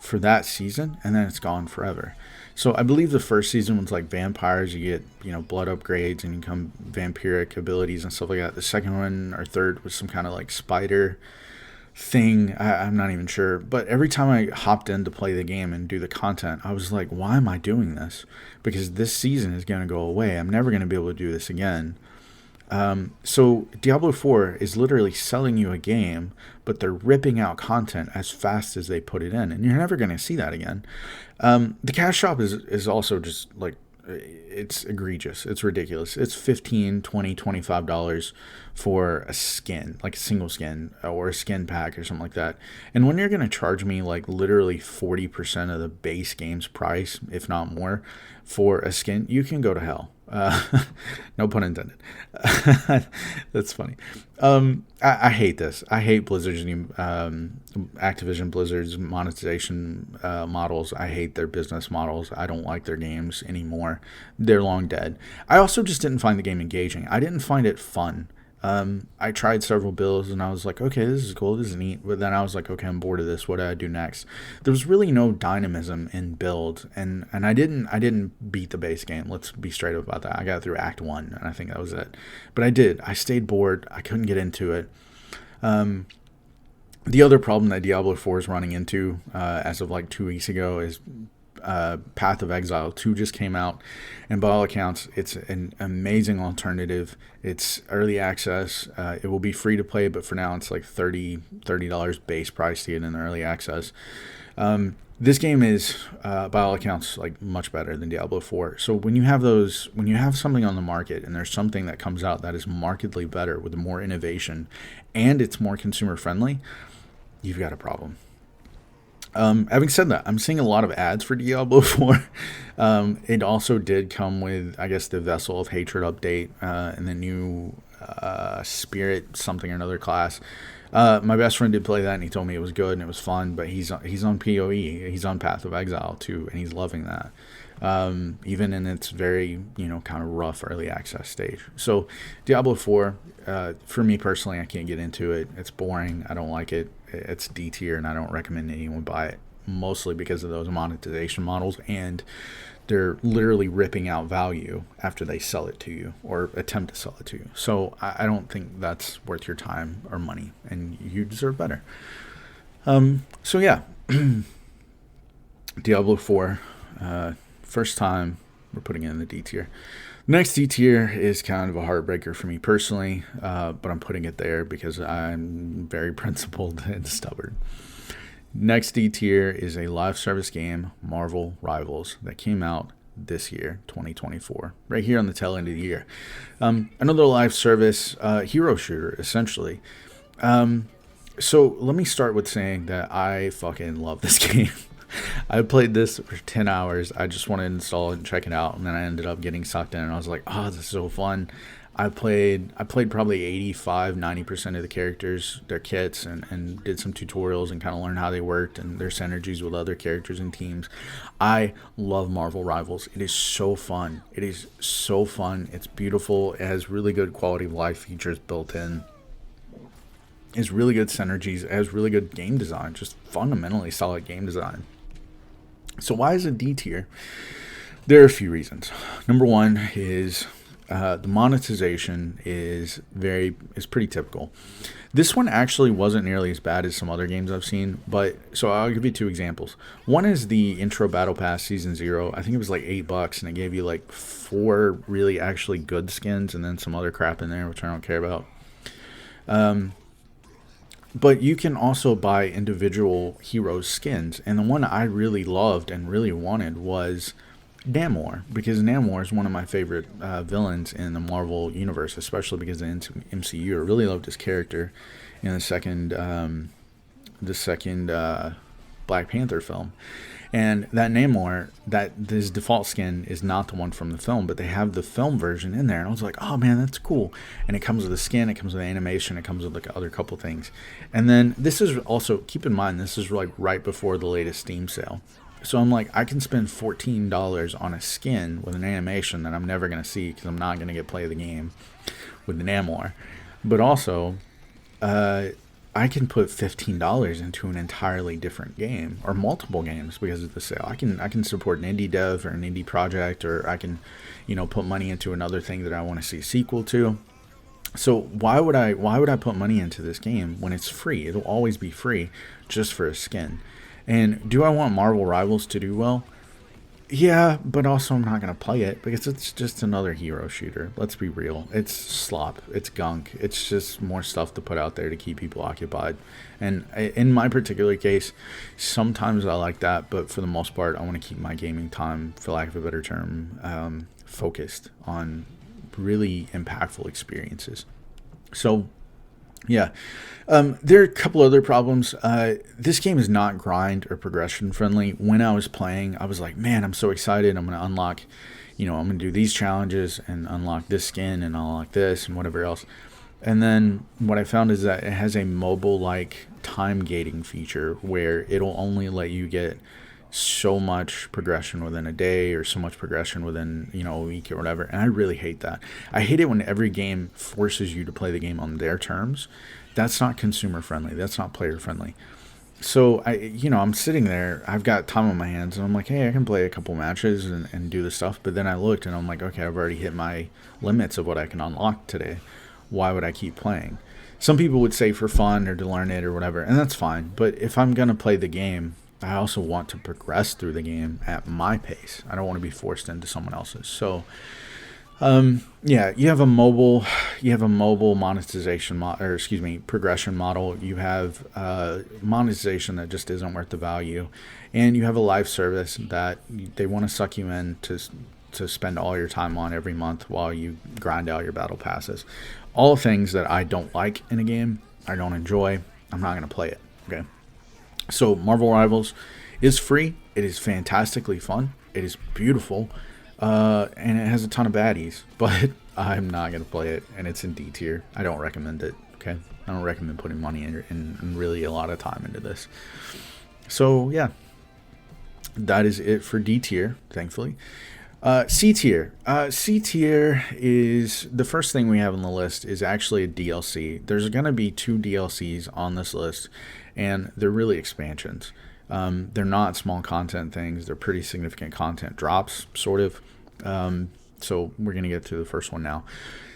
Speaker 1: for that season, and then it's gone forever. So I believe the first season was like vampires. You get, blood upgrades and you become vampiric abilities and stuff like that. The second one or third was some kind of like spider thing. I'm not even sure. But every time I hopped in to play the game and do the content, I was like, why am I doing this? Because this season is going to go away. I'm never going to be able to do this again. So Diablo 4 is literally selling you a game, but they're ripping out content as fast as they put it in, and you're never going to see that again. The cash shop is also just like, it's egregious. It's ridiculous. It's $15, $20, $25 for a skin, like a single skin or a skin pack or something like that. And when you're going to charge me like literally 40% of the base game's price, if not more, for a skin, you can go to hell. No pun intended. That's funny. I hate this. I hate Blizzard's Activision Blizzard's monetization models. I hate their business models. I don't like their games anymore. They're long dead. I also just didn't find the game engaging. I didn't find it fun. I tried several builds and I was like, okay, this is cool, this is neat. But then I was like, okay, I'm bored of this. What do I do next? There was really no dynamism in build, and I didn't beat the base game. Let's be straight up about that. I got through Act 1, and I think that was it. But I stayed bored. I couldn't get into it. The other problem that Diablo 4 is running into, as of like 2 weeks ago, is Path of Exile 2 just came out, and by all accounts it's an amazing alternative. It's early access. It will be free to play, but for now it's like $30 base price to get in early access. This game is by all accounts like much better than Diablo 4. So when you have something on the market and there's something that comes out that is markedly better with more innovation and it's more consumer friendly, you've got a problem. Having said that, I'm seeing a lot of ads for Diablo 4. It also did come with, I guess, the Vessel of Hatred update and the new Spirit something or another class. My best friend did play that, and he told me it was good and it was fun. But he's on PoE. He's on Path of Exile too, and he's loving that. Even in its very kind of rough early access stage. So Diablo 4, for me personally, I can't get into it. It's boring. I don't like it. It's D tier, and I don't recommend anyone buy it, mostly because of those monetization models and they're literally ripping out value after they sell it to you or attempt to sell it to you. So I don't think that's worth your time or money, and you deserve better. So yeah, Diablo 4, first time we're putting it in the D tier. Next D tier is kind of a heartbreaker for me personally, but I'm putting it there because I'm very principled and stubborn. Next D tier is a live service game, Marvel Rivals, that came out this year, 2024, right here on the tail end of the year. Another live service hero shooter, essentially. So let me start with saying that I fucking love this game. I played this for 10 hours. I just wanted to install it and check it out, and then I ended up getting sucked in, and I was like, oh, this is so fun. I played probably 85-90% of the characters, their kits, and did some tutorials and kind of learned how they worked and their synergies with other characters and teams. I love Marvel Rivals. It is so fun. It is so fun. It's beautiful. It has really good quality of life features built in. It's really good synergies. It has really good game design, just fundamentally solid game design. So why is it D tier? There are a few reasons. Number one is the monetization is pretty typical. This one actually wasn't nearly as bad as some other games I've seen, but so I'll give you two examples. One is the intro battle pass season 0. I think it was like $8, and it gave you like 4 really actually good skins and then some other crap in there which I don't care about. But you can also buy individual hero skins, and the one I really loved and really wanted was Namor, because Namor is one of my favorite villains in the Marvel universe, especially because of the MCU. I really loved his character in the second Black Panther film. And that Namor, his default skin is not the one from the film, but they have the film version in there. And I was like, oh man, that's cool. And it comes with a skin, it comes with animation, it comes with like other couple things. And then this is also, keep in mind, this is like right before the latest Steam sale. So I'm like, I can spend $14 on a skin with an animation that I'm never going to see because I'm not going to get play the game with the Namor. But also, I can put $15 into an entirely different game or multiple games because of the sale. I can support an indie dev or an indie project, or I can, put money into another thing that I want to see a sequel to. So why would I put money into this game when it's free? It'll always be free just for a skin. And do I want Marvel Rivals to do well? Yeah, but also I'm not going to play it because it's just another hero shooter. Let's be real. It's slop. It's gunk. It's just more stuff to put out there to keep people occupied. And in my particular case, sometimes I like that, but for the most part, I want to keep my gaming time, for lack of a better term, focused on really impactful experiences. So yeah. There are a couple other problems. This game is not grind or progression friendly. When I was playing, I was like, man, I'm so excited. I'm going to unlock, I'm going to do these challenges and unlock this skin and unlock this and whatever else. And then what I found is that it has a mobile-like time gating feature where it'll only let you get so much progression within a day or so much progression within a week or whatever, and I really hate that. I hate it when every game forces you to play the game on their terms. That's not consumer friendly. That's not player friendly. So I'm sitting there, I've got time on my hands, and I'm like, hey, I can play a couple matches and do the stuff. But then I looked and I'm like, okay, I've already hit my limits of what I can unlock today. Why would I keep playing? Some people would say for fun or to learn it or whatever, and that's fine. But if I'm gonna play the game, I also want to progress through the game at my pace. I don't want to be forced into someone else's. So, you have a mobile monetization progression model. You have monetization that just isn't worth the value, and you have a live service that they want to suck you in to spend all your time on every month while you grind out your battle passes. All things that I don't like in a game, I don't enjoy. I'm not going to play it. Okay. So Marvel Rivals is free. It is fantastically fun. It is beautiful. And it has a ton of baddies, but I'm not going to play it, and it's in D tier. I don't recommend it, okay? I don't recommend putting money in really a lot of time into this. So, yeah, that is it for D tier, thankfully. C tier. C tier is the first thing we have on the list is actually a DLC. There's going to be 2 DLCs on this list, and they're really expansions. They're not small content things. They're pretty significant content drops, sort of. So we're going to get to the first one now.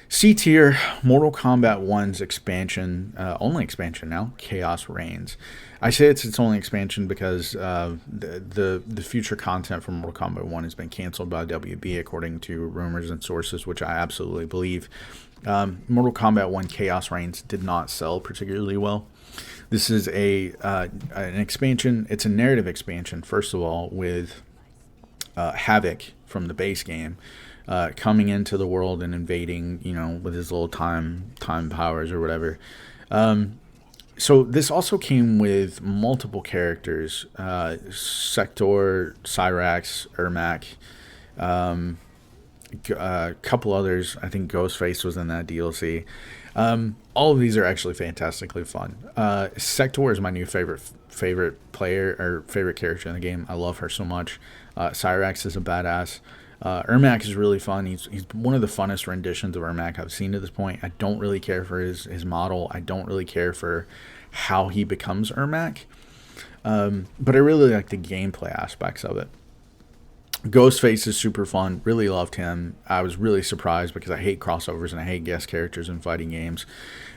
Speaker 1: C tier, Mortal Kombat 1's expansion, only expansion now, Chaos Reigns. I say it's its only expansion because the future content from Mortal Kombat 1 has been canceled by WB according to rumors and sources, which I absolutely believe. Mortal Kombat 1 Chaos Reigns did not sell particularly well. This is an expansion. It's a narrative expansion, first of all, with Havoc from the base game. Coming into the world and invading, with his little time powers or whatever. So this also came with multiple characters: Sector, Cyrax, Ermac, a couple others. I think Ghostface was in that DLC. All of these are actually fantastically fun. Sector is my new favorite player or favorite character in the game. I love her so much. Cyrax is a badass. Ermac is really fun. He's one of the funnest renditions of Ermac I've seen to this point. I don't really care for his model. I don't really care for how he becomes Ermac. But I really like the gameplay aspects of it. Ghostface is super fun. Really loved him. I was really surprised because I hate crossovers and I hate guest characters in fighting games.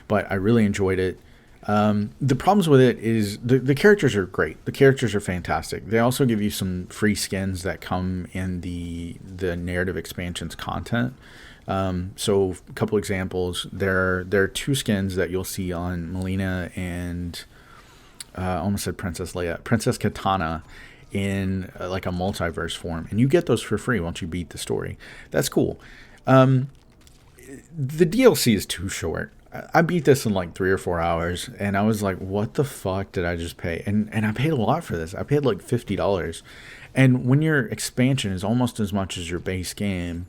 Speaker 1: But I really enjoyed it. The problems with it is the characters are great. The characters are fantastic. They also give you some free skins that come in the narrative expansions content. So a couple examples. There are two skins that you'll see on Melina and I almost said Princess Leia, Princess Katana in like a multiverse form, and you get those for free once you beat the story. That's cool. The DLC is too short. I beat this in like 3 or 4 hours, and I was like, what the fuck did I just pay? And I paid a lot for this. I paid like $50. And when your expansion is almost as much as your base game,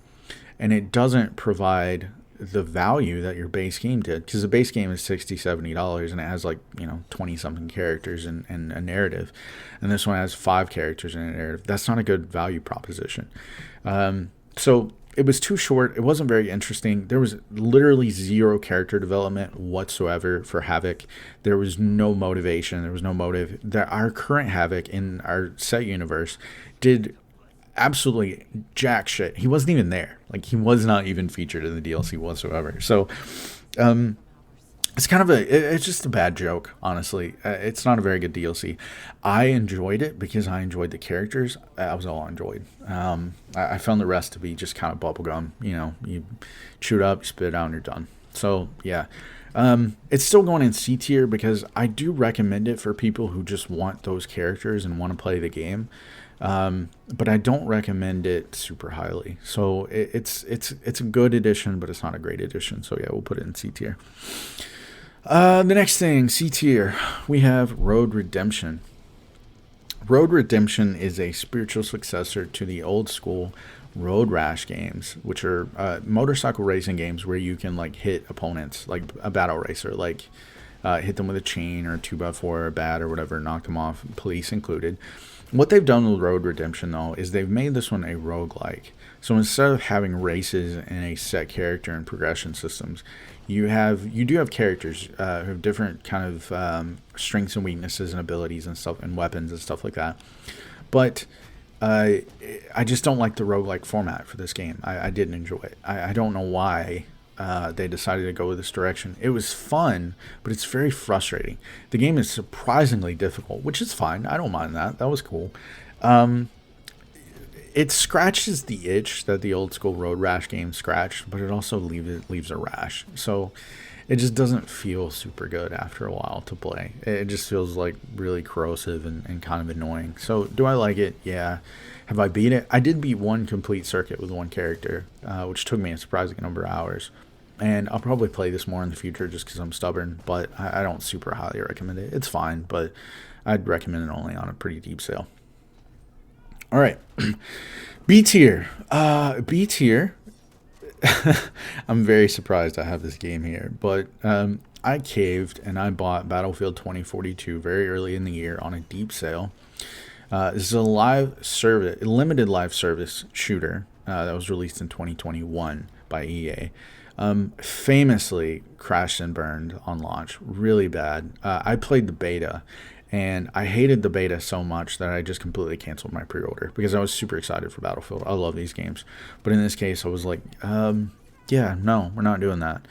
Speaker 1: and it doesn't provide the value that your base game did, because the base game is $60, $70, and it has like, 20-something characters and a narrative. And this one has 5 characters and a narrative. That's not a good value proposition. So it was too short. It wasn't very interesting. There was literally 0 character development whatsoever for Havoc. There was no motivation. There was no motive. Our current Havoc in our set universe did absolutely jack shit. He wasn't even there. Like, he was not even featured in the DLC whatsoever. So, it's kind of it's just a bad joke, honestly. It's not a very good DLC. I enjoyed it because I enjoyed the characters. That was all I enjoyed. I found the rest to be just kind of bubblegum. You chew it up, you spit it out, and you're done. So, yeah. It's still going in C tier because I do recommend it for people who just want those characters and want to play the game. But I don't recommend it super highly. So it's a good edition, but it's not a great edition. So yeah, we'll put it in C tier. The next thing, C tier, we have Road Redemption. Road Redemption is a spiritual successor to the old school Road Rash games, which are motorcycle racing games where you can like hit opponents like a battle racer, like hit them with a chain or a 2x4 or a bat or whatever, knock them off, police included. What they've done with Road Redemption, though, is they've made this one a roguelike. So instead of having races and a set character and progression systems, you do have characters who have different kind of strengths and weaknesses and abilities and stuff and weapons and stuff like that. But I just don't like the roguelike format for this game. I didn't enjoy it. I don't know why they decided to go with this direction. It was fun, but it's very frustrating. The game is surprisingly difficult, which is fine. I don't mind that. That was cool. It scratches the itch that the old school Road Rash game scratched, but it also leaves a rash. So it just doesn't feel super good after a while to play. It just feels like really corrosive and kind of annoying. So do I like it? Yeah. Have I beat it? I did beat one complete circuit with one character, which took me a surprising number of hours. And I'll probably play this more in the future just because I'm stubborn, but I don't super highly recommend it. It's fine, but I'd recommend it only on a pretty deep sale. All right. B tier. B tier. I'm very surprised I have this game here, but I caved and I bought Battlefield 2042 very early in the year on a deep sale. This is a limited live service shooter that was released in 2021 by EA. Famously crashed and burned on launch. Really bad. I played the beta, And I hated the beta so much that I just completely canceled my pre-order because I was super excited for Battlefield. I love these games. But in this case, I was like, yeah, no, we're not doing that.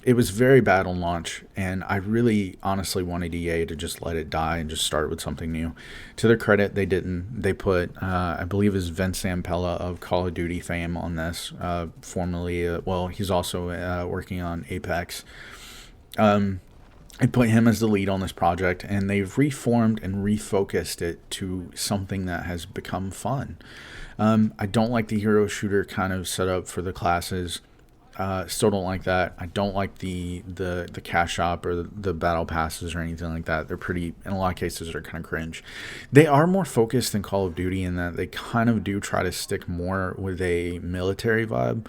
Speaker 1: It was very bad on launch, and I really honestly wanted EA to just let it die and just start with something new. To their credit, they didn't. They put, I believe, is Vince Zampella of Call of Duty fame on this, formerly, well, he's also working on Apex. I put him as the lead on this project, and they've reformed and refocused it to something that has become fun. I don't like the hero shooter kind of setup for the classes. Still don't like that. I don't like the cash shop or the battle passes or anything like that. They're pretty, in a lot of cases, they're kind of cringe. They are more focused than Call of Duty in that they kind of do try to stick more with a military vibe,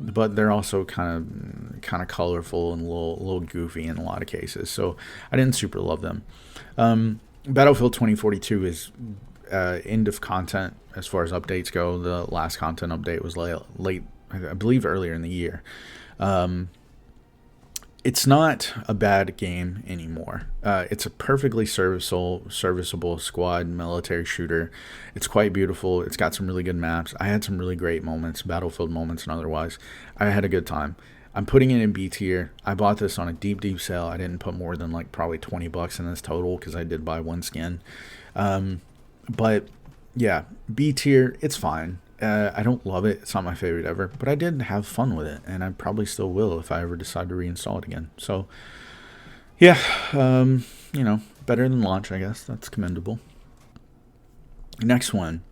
Speaker 1: but they're also kind of colorful and a little goofy in a lot of cases. So I didn't super love them. Battlefield 2042 is end of content as far as updates go. The last content update was late, I believe earlier in the year. It's not a bad game anymore. It's a perfectly serviceable squad military shooter. It's quite beautiful. It's got some really good maps. I had some really great moments, Battlefield moments and otherwise. I had a good time. I'm putting it in B tier. I bought this on a deep sale. I didn't put more than like probably $20 in this total because I did buy one skin. But yeah, B tier, it's fine. I don't love it. It's not my favorite ever, but I did have fun with it, and I probably still will if I ever decide to reinstall it again. So, yeah, better than launch, I guess. That's commendable. Next one.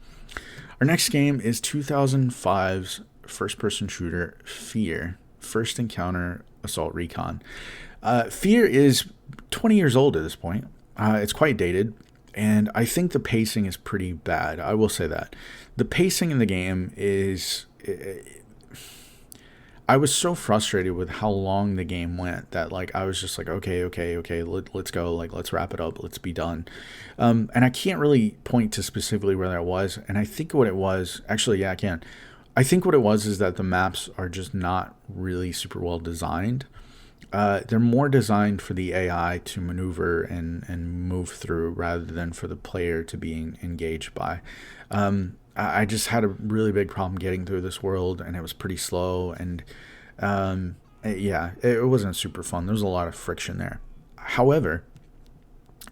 Speaker 1: Our next game is 2005's first-person shooter, Fear. First Encounter Assault Recon. Fear is 20 years old at this point. It's quite dated. And I think the pacing is pretty bad. I will say that. The pacing in the game is... I was so frustrated with how long the game went that like I was just like, okay, let's go. Like, let's wrap it up. Let's be done. And I can't really point to specifically where that was. And I think what it was... Actually, yeah, I can. I think what it was is that the maps are just not really super well designed. They're more designed for the AI to maneuver and move through rather than for the player to be engaged by. I just had a really big problem getting through this world, and it was pretty slow, and it wasn't super fun. There was a lot of friction there. However,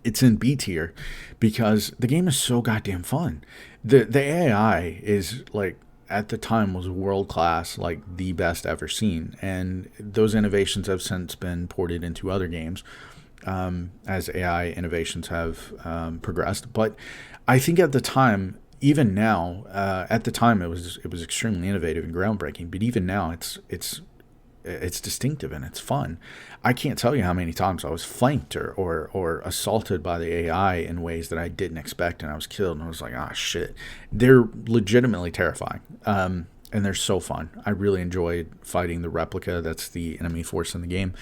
Speaker 1: it's in B tier because the game is so goddamn fun. The AI is like, at the time, was world class, like the best ever seen, and those innovations have since been ported into other games as AI innovations have progressed. But I think at the time, even now, at the time it was extremely innovative and groundbreaking. But even now, it's distinctive and it's fun. I can't tell you how many times I was flanked or assaulted by the AI in ways that I didn't expect, and I was killed, and I was like, ah, shit. They're legitimately terrifying, and they're so fun. I really enjoyed fighting the replica. That's the enemy force in the game.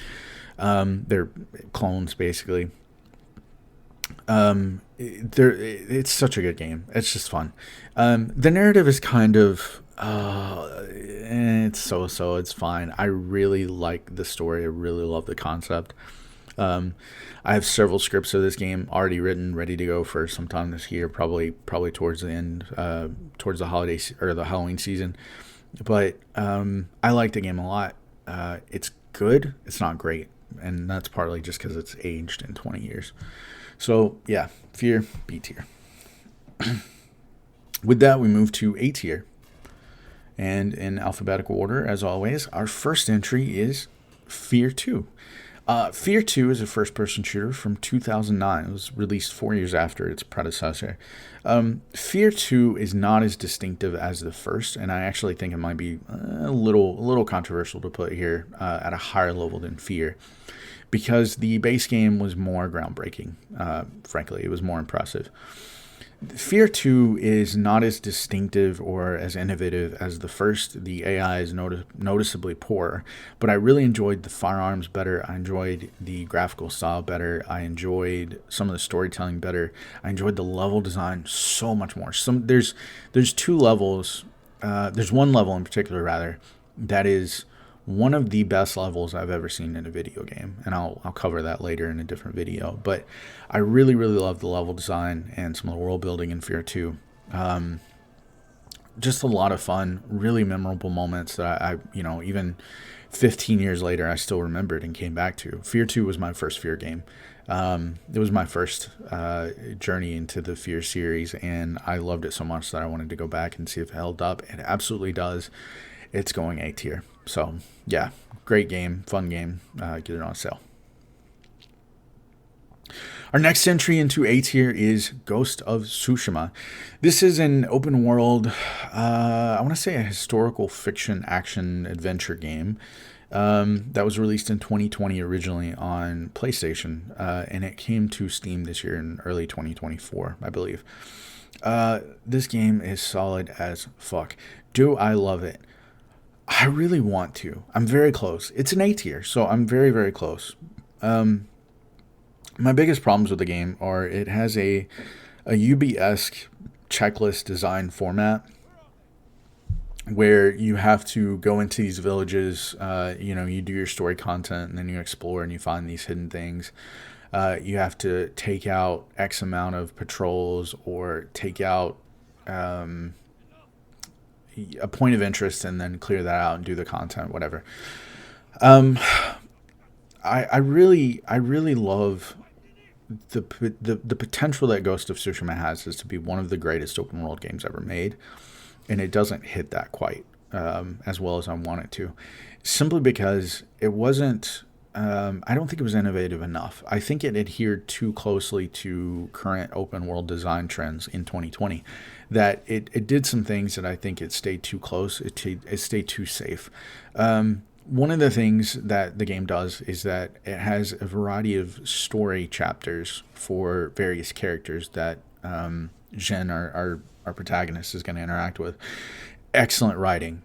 Speaker 1: They're clones, basically. It's such a good game. It's just fun. The narrative is kind of... it's so-so. It's fine. I really like the story. I really love the concept. I have several scripts of this game already written, ready to go for sometime this year, probably towards the end, towards the holiday or the Halloween season. But I like the game a lot. It's good. It's not great, and that's partly just because it's aged in 20 years. So yeah, Fear, B tier. With that, we move to A tier. And in alphabetical order, as always, our first entry is Fear 2. Fear 2 is a first-person shooter from 2009. It was released 4 years after its predecessor. Fear 2 is not as distinctive as the first, and I actually think it might be a little controversial to put here at a higher level than Fear, because the base game was more groundbreaking. Frankly, it was more impressive. Fear 2 is not as distinctive or as innovative as the first. The AI is noticeably poorer, but I really enjoyed the firearms better. I enjoyed the graphical style better. I enjoyed some of the storytelling better. I enjoyed the level design so much more. There's two levels. There's one level in particular, rather, that is one of the best levels I've ever seen in a video game, and I'll cover that later in a different video. But I really love the level design and some of the world building in Fear 2. Just a lot of fun, really memorable moments that I even 15 years later, I still remembered and came back to. Fear 2 was my first Fear game. It was my first journey into the Fear series, and I loved it so much that I wanted to go back and see if it held up. It absolutely does. It's going A tier. So, yeah, great game, fun game. Get it on sale. Our next entry into A tier is Ghost of Tsushima. This is an open world, I want to say a historical fiction action adventure game that was released in 2020 originally on PlayStation, and it came to Steam this year in early 2024, I believe. This game is solid as fuck. Do I love it? I really want to. I'm very close. It's an A tier, so I'm very close. My biggest problems with the game are it has a UB-esque checklist design format where you have to go into these villages, you do your story content, and then you explore and you find these hidden things. You have to take out X amount of patrols or take out a point of interest and then clear that out and do the content, whatever. I really love the potential that Ghost of Tsushima has is to be one of the greatest open world games ever made, and it doesn't hit that quite as well as I want it to, simply because it wasn't. I don't think it was innovative enough. I think it adhered too closely to current open world design trends in 2020. That it did some things that I think it stayed too close. It stayed too safe. One of the things that the game does is that it has a variety of story chapters for various characters that Jen, our protagonist, is going to interact with. Excellent writing.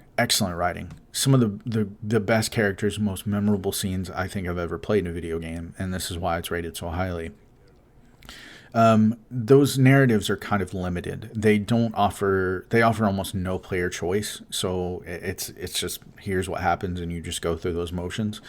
Speaker 1: Some of the best characters, most memorable scenes I think I've ever played in a video game, and this is why it's rated so highly. Those narratives are kind of limited. They offer almost no player choice. So it's just, here's what happens and you just go through those motions.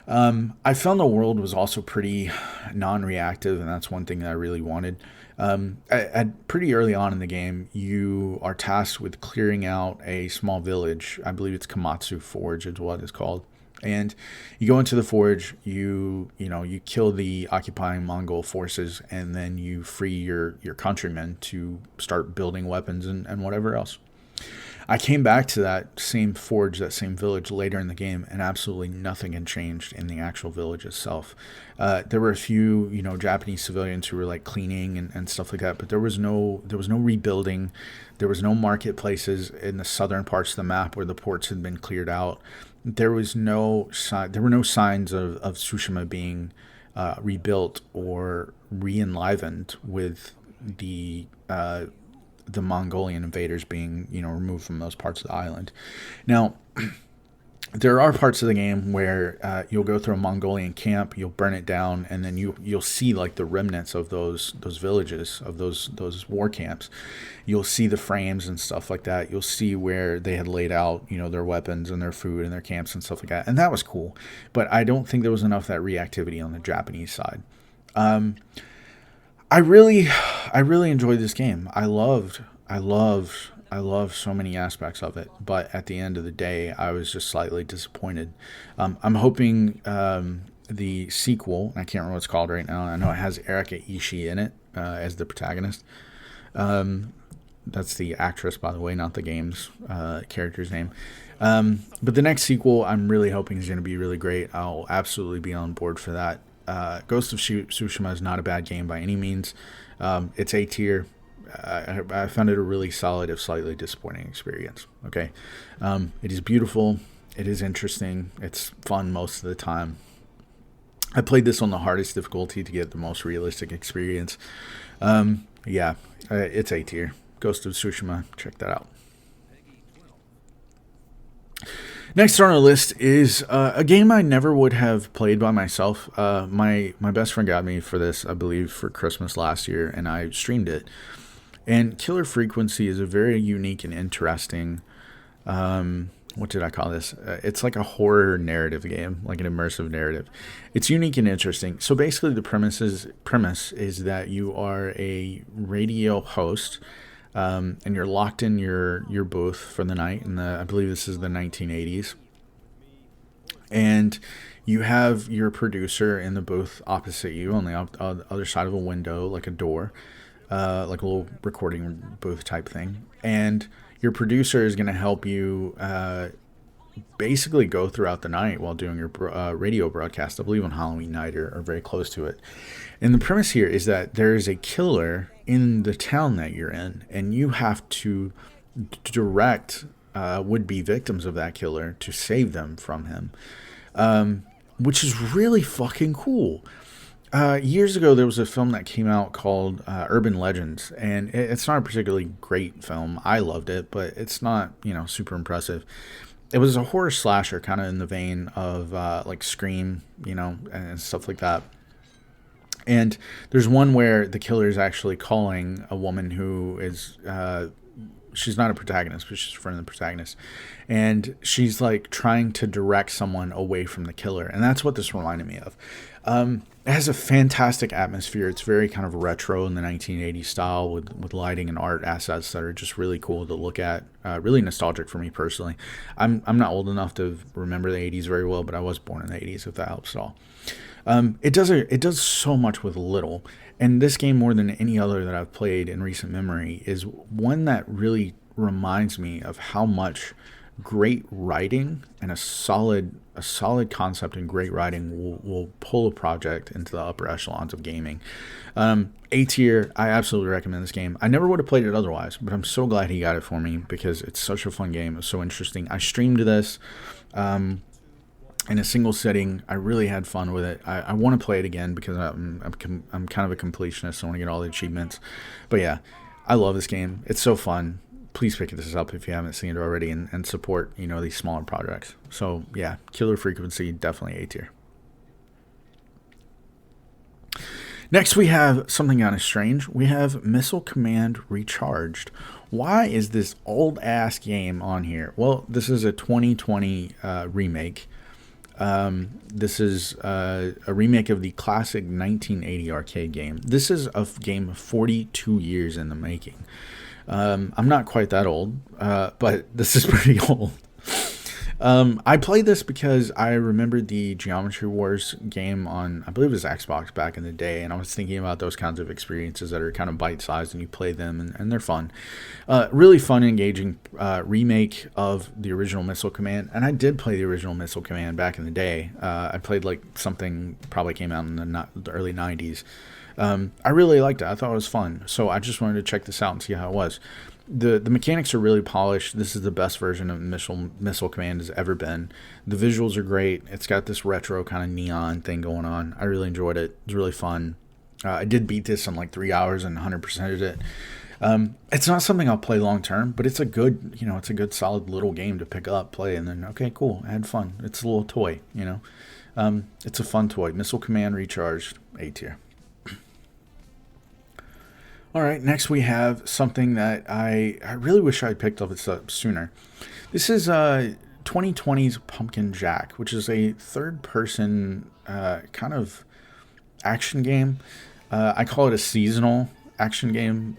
Speaker 1: I found the world was also pretty non-reactive, and that's one thing that I really wanted. At pretty early on in the game, you are tasked with clearing out a small village. I believe it's Komatsu Forge is what it's called. And you go into the forge, you kill the occupying Mongol forces, and then you free your countrymen to start building weapons and whatever else. I came back to that same forge, that same village later in the game, and absolutely nothing had changed in the actual village itself. There were a few, Japanese civilians who were like cleaning and stuff like that, but there was no rebuilding. There was no marketplaces in the southern parts of the map where the ports had been cleared out. There were no signs of Tsushima being rebuilt or re-enlivened with the Mongolian invaders being removed from those parts of the island. Now, there are parts of the game where you'll go through a Mongolian camp, you'll burn it down, and then you'll see like the remnants of those villages, of those war camps. You'll see the frames and stuff like that. You'll see where they had laid out their weapons and their food and their camps and stuff like that, and that was cool. But I don't think there was enough of that reactivity on the Japanese side. I really enjoyed this game. I loved so many aspects of it, but at the end of the day, I was just slightly disappointed. I'm hoping the sequel, I can't remember what it's called right now. I know it has Erika Ishii in it as the protagonist. That's the actress, by the way, not the game's character's name. But the next sequel, I'm really hoping is going to be really great. I'll absolutely be on board for that. Ghost of Tsushima is not a bad game by any means. It's A tier. I found it a really solid, if slightly disappointing experience. Okay. It is beautiful. It is interesting. It's fun most of the time. I played this on the hardest difficulty to get the most realistic experience. It's A tier. Ghost of Tsushima. Check that out. Next on our list is a game I never would have played by myself. My best friend got me for this, I believe, for Christmas last year, and I streamed it. And Killer Frequency is a very unique and interesting what did I call this? It's like a horror narrative game, like an immersive narrative. It's unique and interesting. So basically, the premise is that you are a radio host, and you're locked in your booth for the night. And I believe this is the 1980s, and you have your producer in the booth opposite you on the other side of a window, like a door, like a little recording booth type thing. And your producer is going to help you basically go throughout the night while doing your radio broadcast, I believe on Halloween night or very close to it. And the premise here is that there is a killer in the town that you're in, and you have to direct would-be victims of that killer to save them from him, which is really fucking cool. Years ago, there was a film that came out called Urban Legends, and it's not a particularly great film. I loved it, but it's not, super impressive. It was a horror slasher, kind of in the vein of like Scream, and stuff like that. And there's one where the killer is actually calling a woman who is she's not a protagonist, but she's a friend of the protagonist. And she's like trying to direct someone away from the killer. And that's what this reminded me of. It has a fantastic atmosphere. It's very kind of retro in the 1980s style with lighting and art assets that are just really cool to look at. Really nostalgic for me personally. I'm not old enough to remember the 80s very well, but I was born in the 80s, if that helps at all. It does so much with little. And this game, more than any other that I've played in recent memory, is one that really reminds me of how much great writing and a solid concept and great writing will pull a project into the upper echelons of gaming. A tier, I absolutely recommend this game. I never would have played it otherwise, but I'm so glad he got it for me because it's such a fun game. It's so interesting. I streamed this in a single sitting. I really had fun with it. I want to play it again because I'm kind of a completionist. I want to get all the achievements. But yeah, I love this game. It's so fun. Please pick this up if you haven't seen it already and support, these smaller projects. So yeah, Killer Frequency, definitely A tier. Next, we have something kind of strange. We have Missile Command Recharged. Why is this old-ass game on here? Well, this is a 2020 remake. This is a remake of the classic 1980 arcade game. This is a game 42 years in the making. I'm not quite that old, but this is pretty old. I played this because I remembered the Geometry Wars game on, I believe it was Xbox back in the day, and I was thinking about those kinds of experiences that are kind of bite-sized and you play them, and they're fun. Really fun, engaging remake of the original Missile Command, and I did play the original Missile Command back in the day. I played like something probably came out in the early 90s. I really liked it. I thought it was fun. So I just wanted to check this out and see how it was. The mechanics are really polished. This is the best version of Missile Command has ever been. The visuals are great. It's got this retro kind of neon thing going on. I really enjoyed it. It's really fun. I did beat this in like 3 hours and 100%ed it. It's not something I'll play long term, but it's a good, it's a good solid little game to pick up, play, and then, okay, cool, I had fun. It's a little toy, It's a fun toy. Missile Command Recharged, A tier. All right, next we have something that I really wish I had picked up sooner. This is 2020's Pumpkin Jack, which is a third-person kind of action game. I call it a seasonal action game,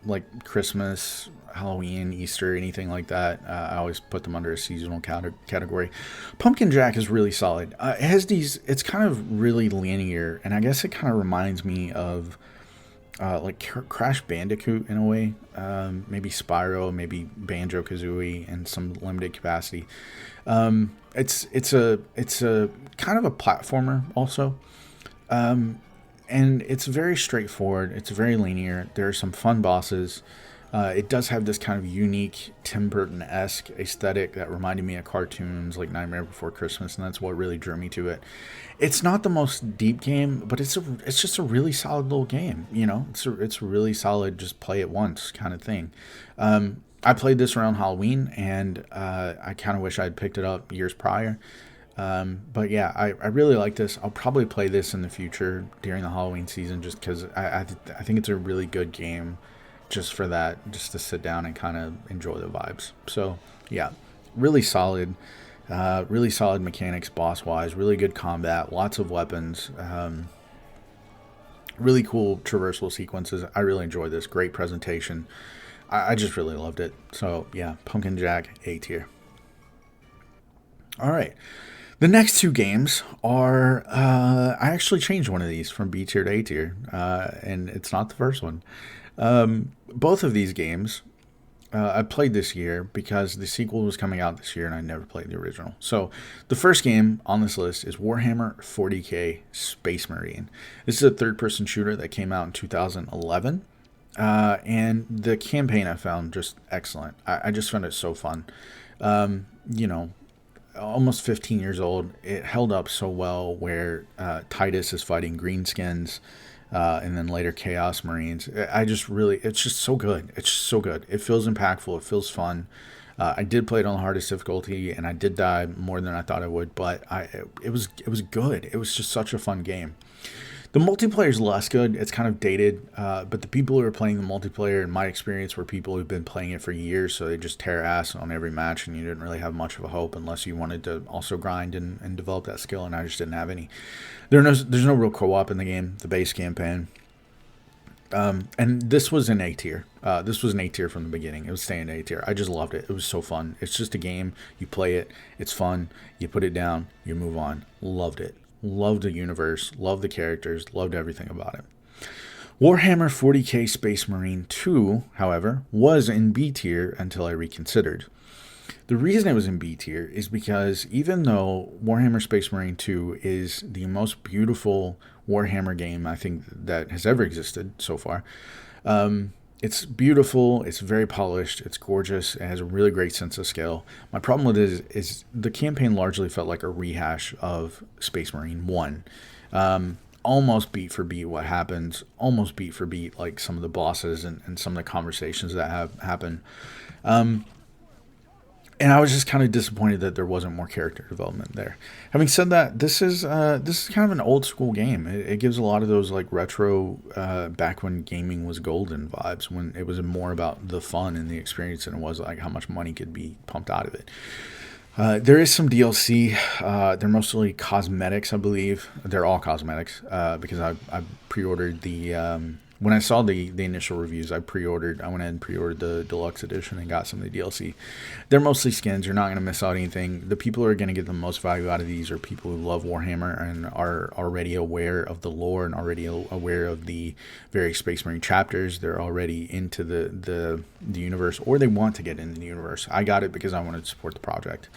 Speaker 1: like Christmas, Halloween, Easter, anything like that. I always put them under a seasonal category. Pumpkin Jack is really solid. It has it's kind of really linear, and I guess it kind of reminds me of like Crash Bandicoot in a way, maybe Spyro, maybe Banjo-Kazooie in some limited capacity. It's a kind of a platformer also, and it's very straightforward. It's very linear. There are some fun bosses. It does have this kind of unique Tim Burton-esque aesthetic that reminded me of cartoons like Nightmare Before Christmas, and that's what really drew me to it. It's not the most deep game, but it's just a really solid little game. It's really solid. Just play it once kind of thing. I played this around Halloween, and I kind of wish I had picked it up years prior. But yeah, I really like this. I'll probably play this in the future during the Halloween season, just because I think it's a really good game. Just for that, just to sit down and kind of enjoy the vibes. So yeah, really solid mechanics boss wise, really good combat, lots of weapons, really cool traversal sequences. I really enjoyed this. Great presentation. I just really loved it. So yeah, Pumpkin Jack A tier. All right. The next two games are, I actually changed one of these from B tier to A tier, and it's not the first one. Both of these games I played this year because the sequel was coming out this year and I never played the original. So the first game on this list is Warhammer 40k Space Marine. This is a third-person shooter that came out in 2011. And the campaign I found just excellent. I just found it so fun. You know, almost 15 years old. It held up so well where Titus is fighting greenskins and then later Chaos Marines. It's just so good. It's just so good. It feels impactful. It feels fun. I did play it on the hardest difficulty, and I did die more than I thought I would, but it was good. It was just such a fun game. The multiplayer is less good. It's kind of dated, but the people who are playing the multiplayer, in my experience, were people who've been playing it for years, so they just tear ass on every match, and you didn't really have much of a hope unless you wanted to also grind and develop that skill, and I just didn't have any. There's no real co-op in the game, the base campaign. And this was an A tier. This was an A tier from the beginning. It was staying A tier. I just loved it. It was so fun. It's just a game. You play it. It's fun. You put it down. You move on. Loved it. Loved the universe. Loved the characters. Loved everything about it. Warhammer 40k Space Marine 2, however, was in B tier until I reconsidered. The reason it was in B tier is because even though Warhammer Space Marine 2 is the most beautiful Warhammer game I think that has ever existed so far, it's beautiful, it's very polished, it's gorgeous, it has a really great sense of scale. My problem with it is the campaign largely felt like a rehash of Space Marine 1. Almost beat for beat what happens, almost beat for beat like some of the bosses and some of the conversations that have happened. And I was just kind of disappointed that there wasn't more character development there. Having said that, this is kind of an old school game. It gives a lot of those like retro, back when gaming was golden vibes, when it was more about the fun and the experience than it was like how much money could be pumped out of it. There is some DLC. They're mostly cosmetics, I believe. They're all cosmetics because I pre-ordered the. When I saw the initial reviews, I went ahead and pre-ordered the deluxe edition and got some of the DLC. They're mostly skins. You're not going to miss out anything. The people who are going to get the most value out of these are people who love Warhammer and are already aware of the lore and already aware of the various Space Marine chapters. They're already into the universe, or they want to get into the universe. I got it because I wanted to support the project.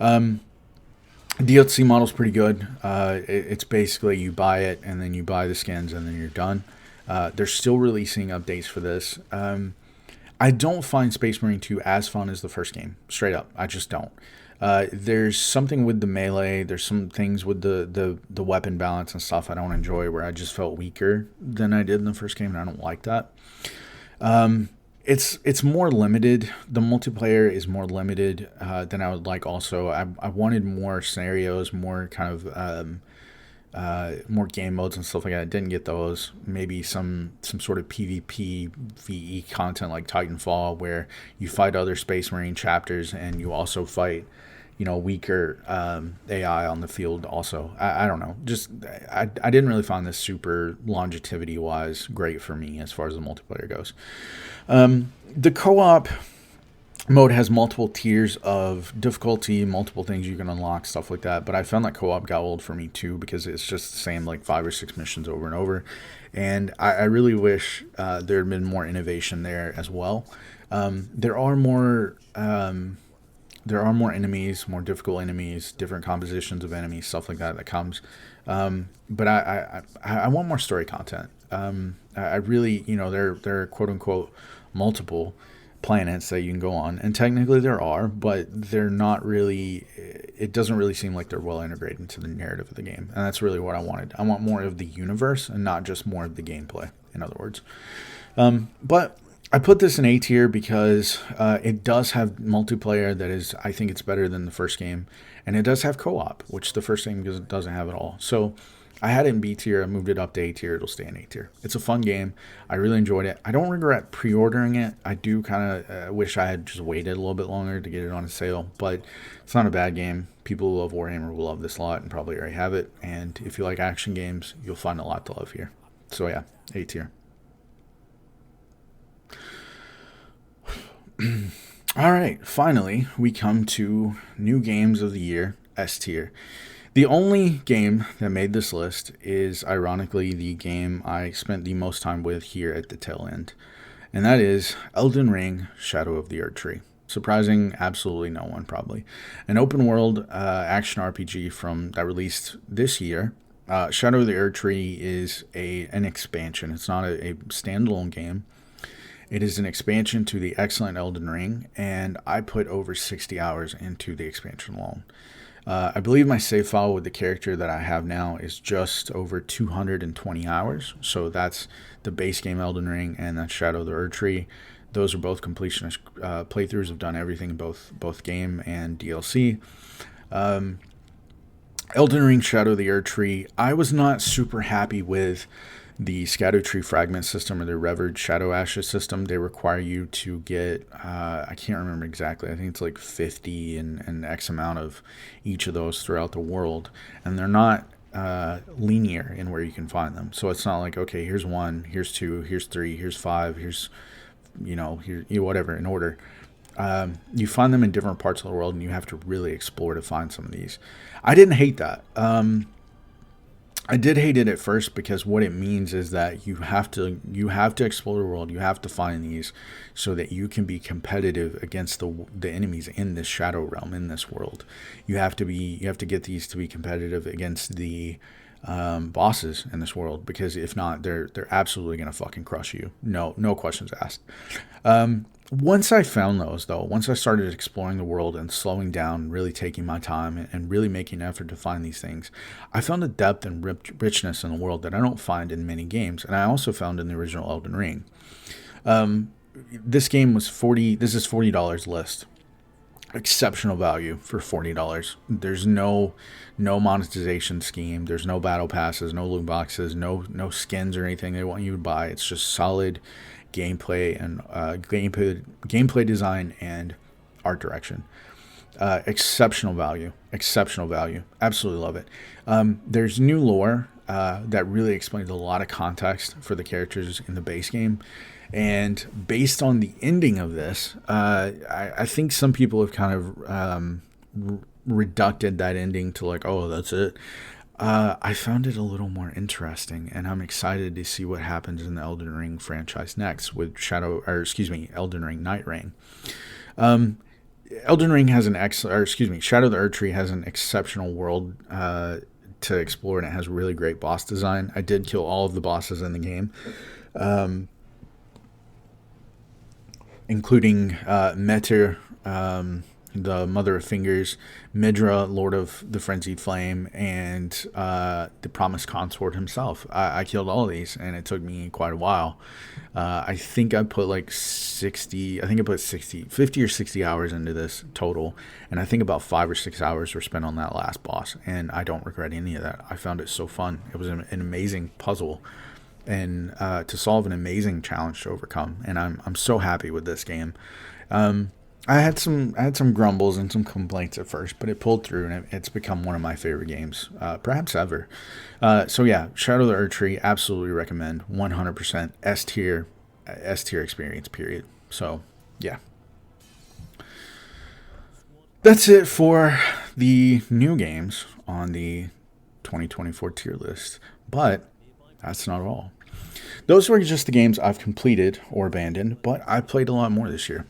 Speaker 1: DLC model's pretty good. It's basically you buy it, and then you buy the skins, and then you're done. They're still releasing updates for this. I don't find Space Marine 2 as fun as the first game. Straight up. I just don't. There's something with the melee. There's some things with the weapon balance and stuff I don't enjoy where I just felt weaker than I did in the first game, and I don't like that. It's more limited. The multiplayer is more limited than I would like also. I wanted more scenarios, more kind of... more game modes and stuff like that. I didn't get those. Maybe some sort of PvP VE content like Titanfall, where you fight other Space Marine chapters and you also fight, weaker AI on the field. Also, I don't know. Just I didn't really find this super longevity wise great for me as far as the multiplayer goes. The co-op mode has multiple tiers of difficulty, multiple things you can unlock, stuff like that. But I found that co-op got old for me too because it's just the same like 5 or 6 missions over and over. And I really wish there had been more innovation there as well. There are more enemies, more difficult enemies, different compositions of enemies, stuff like that comes. But I want more story content. I really, there are quote unquote multiple planets that you can go on, and technically there are, but they're not really, it doesn't really seem like they're well integrated into the narrative of the game, and that's really what I wanted. I want more of the universe and not just more of the gameplay, in other words. But I put this in A tier because it does have multiplayer that is, I think it's better than the first game, and it does have co-op, which the first game doesn't have at all. So I had it in B tier. I moved it up to A tier. It'll stay in A tier. It's a fun game. I really enjoyed it. I don't regret pre-ordering it. I do kind of wish I had just waited a little bit longer to get it on a sale, but it's not a bad game. People who love Warhammer will love this a lot and probably already have it. And if you like action games, you'll find a lot to love here. So yeah, A tier. All right, finally, we come to new games of the year, S tier. The only game that made this list is, ironically, the game I spent the most time with here at the tail end, and that is Elden Ring: Shadow of the Erdtree. Surprising absolutely no one, probably. An open world action RPG that released this year. Shadow of the Erdtree is an expansion. It's not a standalone game. It is an expansion to the excellent Elden Ring, and I put over 60 hours into the expansion alone. I believe my save file with the character that I have now is just over 220 hours. So that's the base game Elden Ring, and that's Shadow of the Erdtree. Those are both completionist playthroughs. I've done everything in both game and DLC. Elden Ring: Shadow of the Erdtree. I was not super happy with the Scatter Tree Fragment system, or the Revered Shadow Ashes system. They require you to get, I can't remember exactly, I think it's like 50 and X amount of each of those throughout the world. And they're not linear in where you can find them. So it's not like, okay, here's 1, here's 2, here's 3, here's 5, here's, whatever, in order. You find them in different parts of the world, and you have to really explore to find some of these. I didn't hate that. I did hate it at first because what it means is that you have to explore the world. You have to find these so that you can be competitive against the enemies in this shadow realm, in this world. You have to get these to be competitive against the bosses in this world, because if not, they're absolutely gonna fucking crush you. No questions asked. Once I found those, though, once I started exploring the world and slowing down, really taking my time and really making an effort to find these things, I found a depth and richness in the world that I don't find in many games, and I also found in the original Elden Ring. This game was This is $40 list. Exceptional value for $40. There's no monetization scheme. There's no battle passes, no loot boxes, no skins or anything they want you to buy. It's just solid gameplay and gameplay design and art direction. Exceptional value. Absolutely love it. There's new lore that really explains a lot of context for the characters in the base game. And based on the ending of this, I think some people have kind of reduced that ending to like, oh, that's it. I found it a little more interesting, and I'm excited to see what happens in the Elden Ring franchise next with Elden Ring Night Reign. Elden Ring has Shadow of the Erdtree has an exceptional world to explore, and it has really great boss design. I did kill all of the bosses in the game, including Metyr, the Mother of Fingers, Midra, Lord of the Frenzied Flame, and the Promised Consort himself. I killed all of these, and it took me quite a while. I think I put 50 or 60 hours into this total, and I think about 5 or 6 hours were spent on that last boss, and I don't regret any of that. I found it so fun. It was an amazing puzzle, and to solve an amazing challenge to overcome, and I'm so happy with this game. I had some grumbles and some complaints at first, but it pulled through, and it's become one of my favorite games, perhaps ever. So yeah, Shadow of the Erdtree, absolutely recommend, 100% S tier experience, period. So yeah, that's it for the new games on the 2024 tier list. But that's not all. Those were just the games I've completed or abandoned, but I played a lot more this year.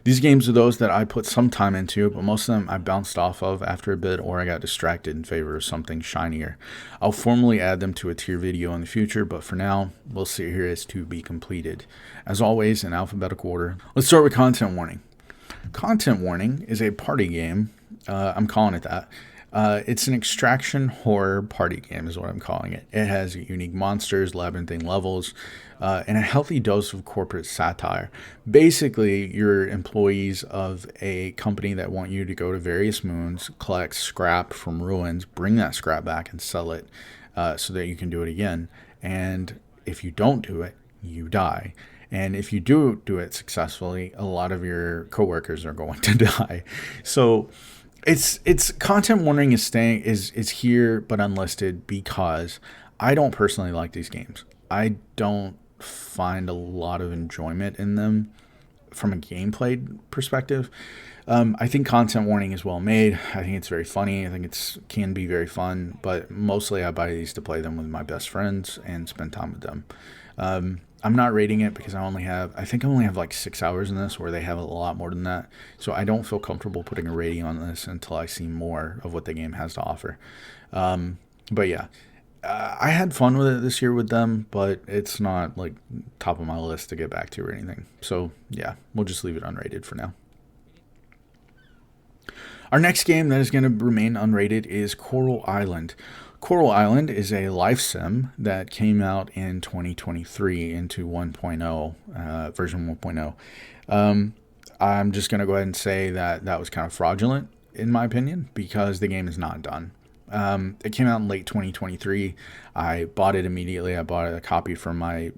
Speaker 1: These games are those that I put some time into, but most of them I bounced off of after a bit, or I got distracted in favor of something shinier. I'll formally add them to a tier video in the future, but for now, we'll sit here as to be completed. As always, in alphabetical order. Let's start with Content Warning. Content Warning is a party game. I'm calling it that. It's an extraction horror party game is what I'm calling it. It has unique monsters, labyrinthine levels, and a healthy dose of corporate satire. Basically, you're employees of a company that want you to go to various moons, collect scrap from ruins, bring that scrap back and sell it so that you can do it again. And if you don't do it, you die. And if you do it successfully, a lot of your coworkers are going to die. So it's content warning is here but unlisted because I don't personally like these games. I don't find a lot of enjoyment in them from a gameplay perspective. I think content warning is well made. I think it's very funny. I think it can be very fun, but mostly I buy these to play them with my best friends and spend time with them. I'm not rating it because I think I only have like 6 hours in this, where they have a lot more than that. So I don't feel comfortable putting a rating on this until I see more of what the game has to offer. But yeah, I had fun with it this year with them, but it's not like top of my list to get back to or anything. So yeah, we'll just leave it unrated for now. Our next game that is going to remain unrated is Coral Island. Coral Island is a life sim that came out in 2023 into 1.0, version 1.0. I'm just going to go ahead and say that was kind of fraudulent, in my opinion, because the game is not done. It came out in late 2023. I bought it immediately. I bought a copy from one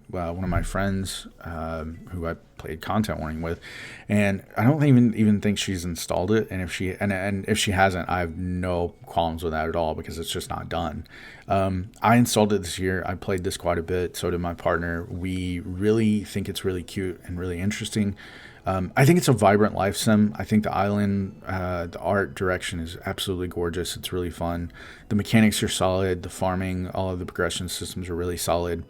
Speaker 1: of my friends who I played content warning with, and I don't even think she's installed it. And if she hasn't, I have no qualms with that at all because it's just not done. I installed it this year. I played this quite a bit. So did my partner. We really think it's really cute and really interesting. I think it's a vibrant life sim. I think the island, the art direction is absolutely gorgeous. It's really fun. The mechanics are solid. The farming, all of the progression systems are really solid.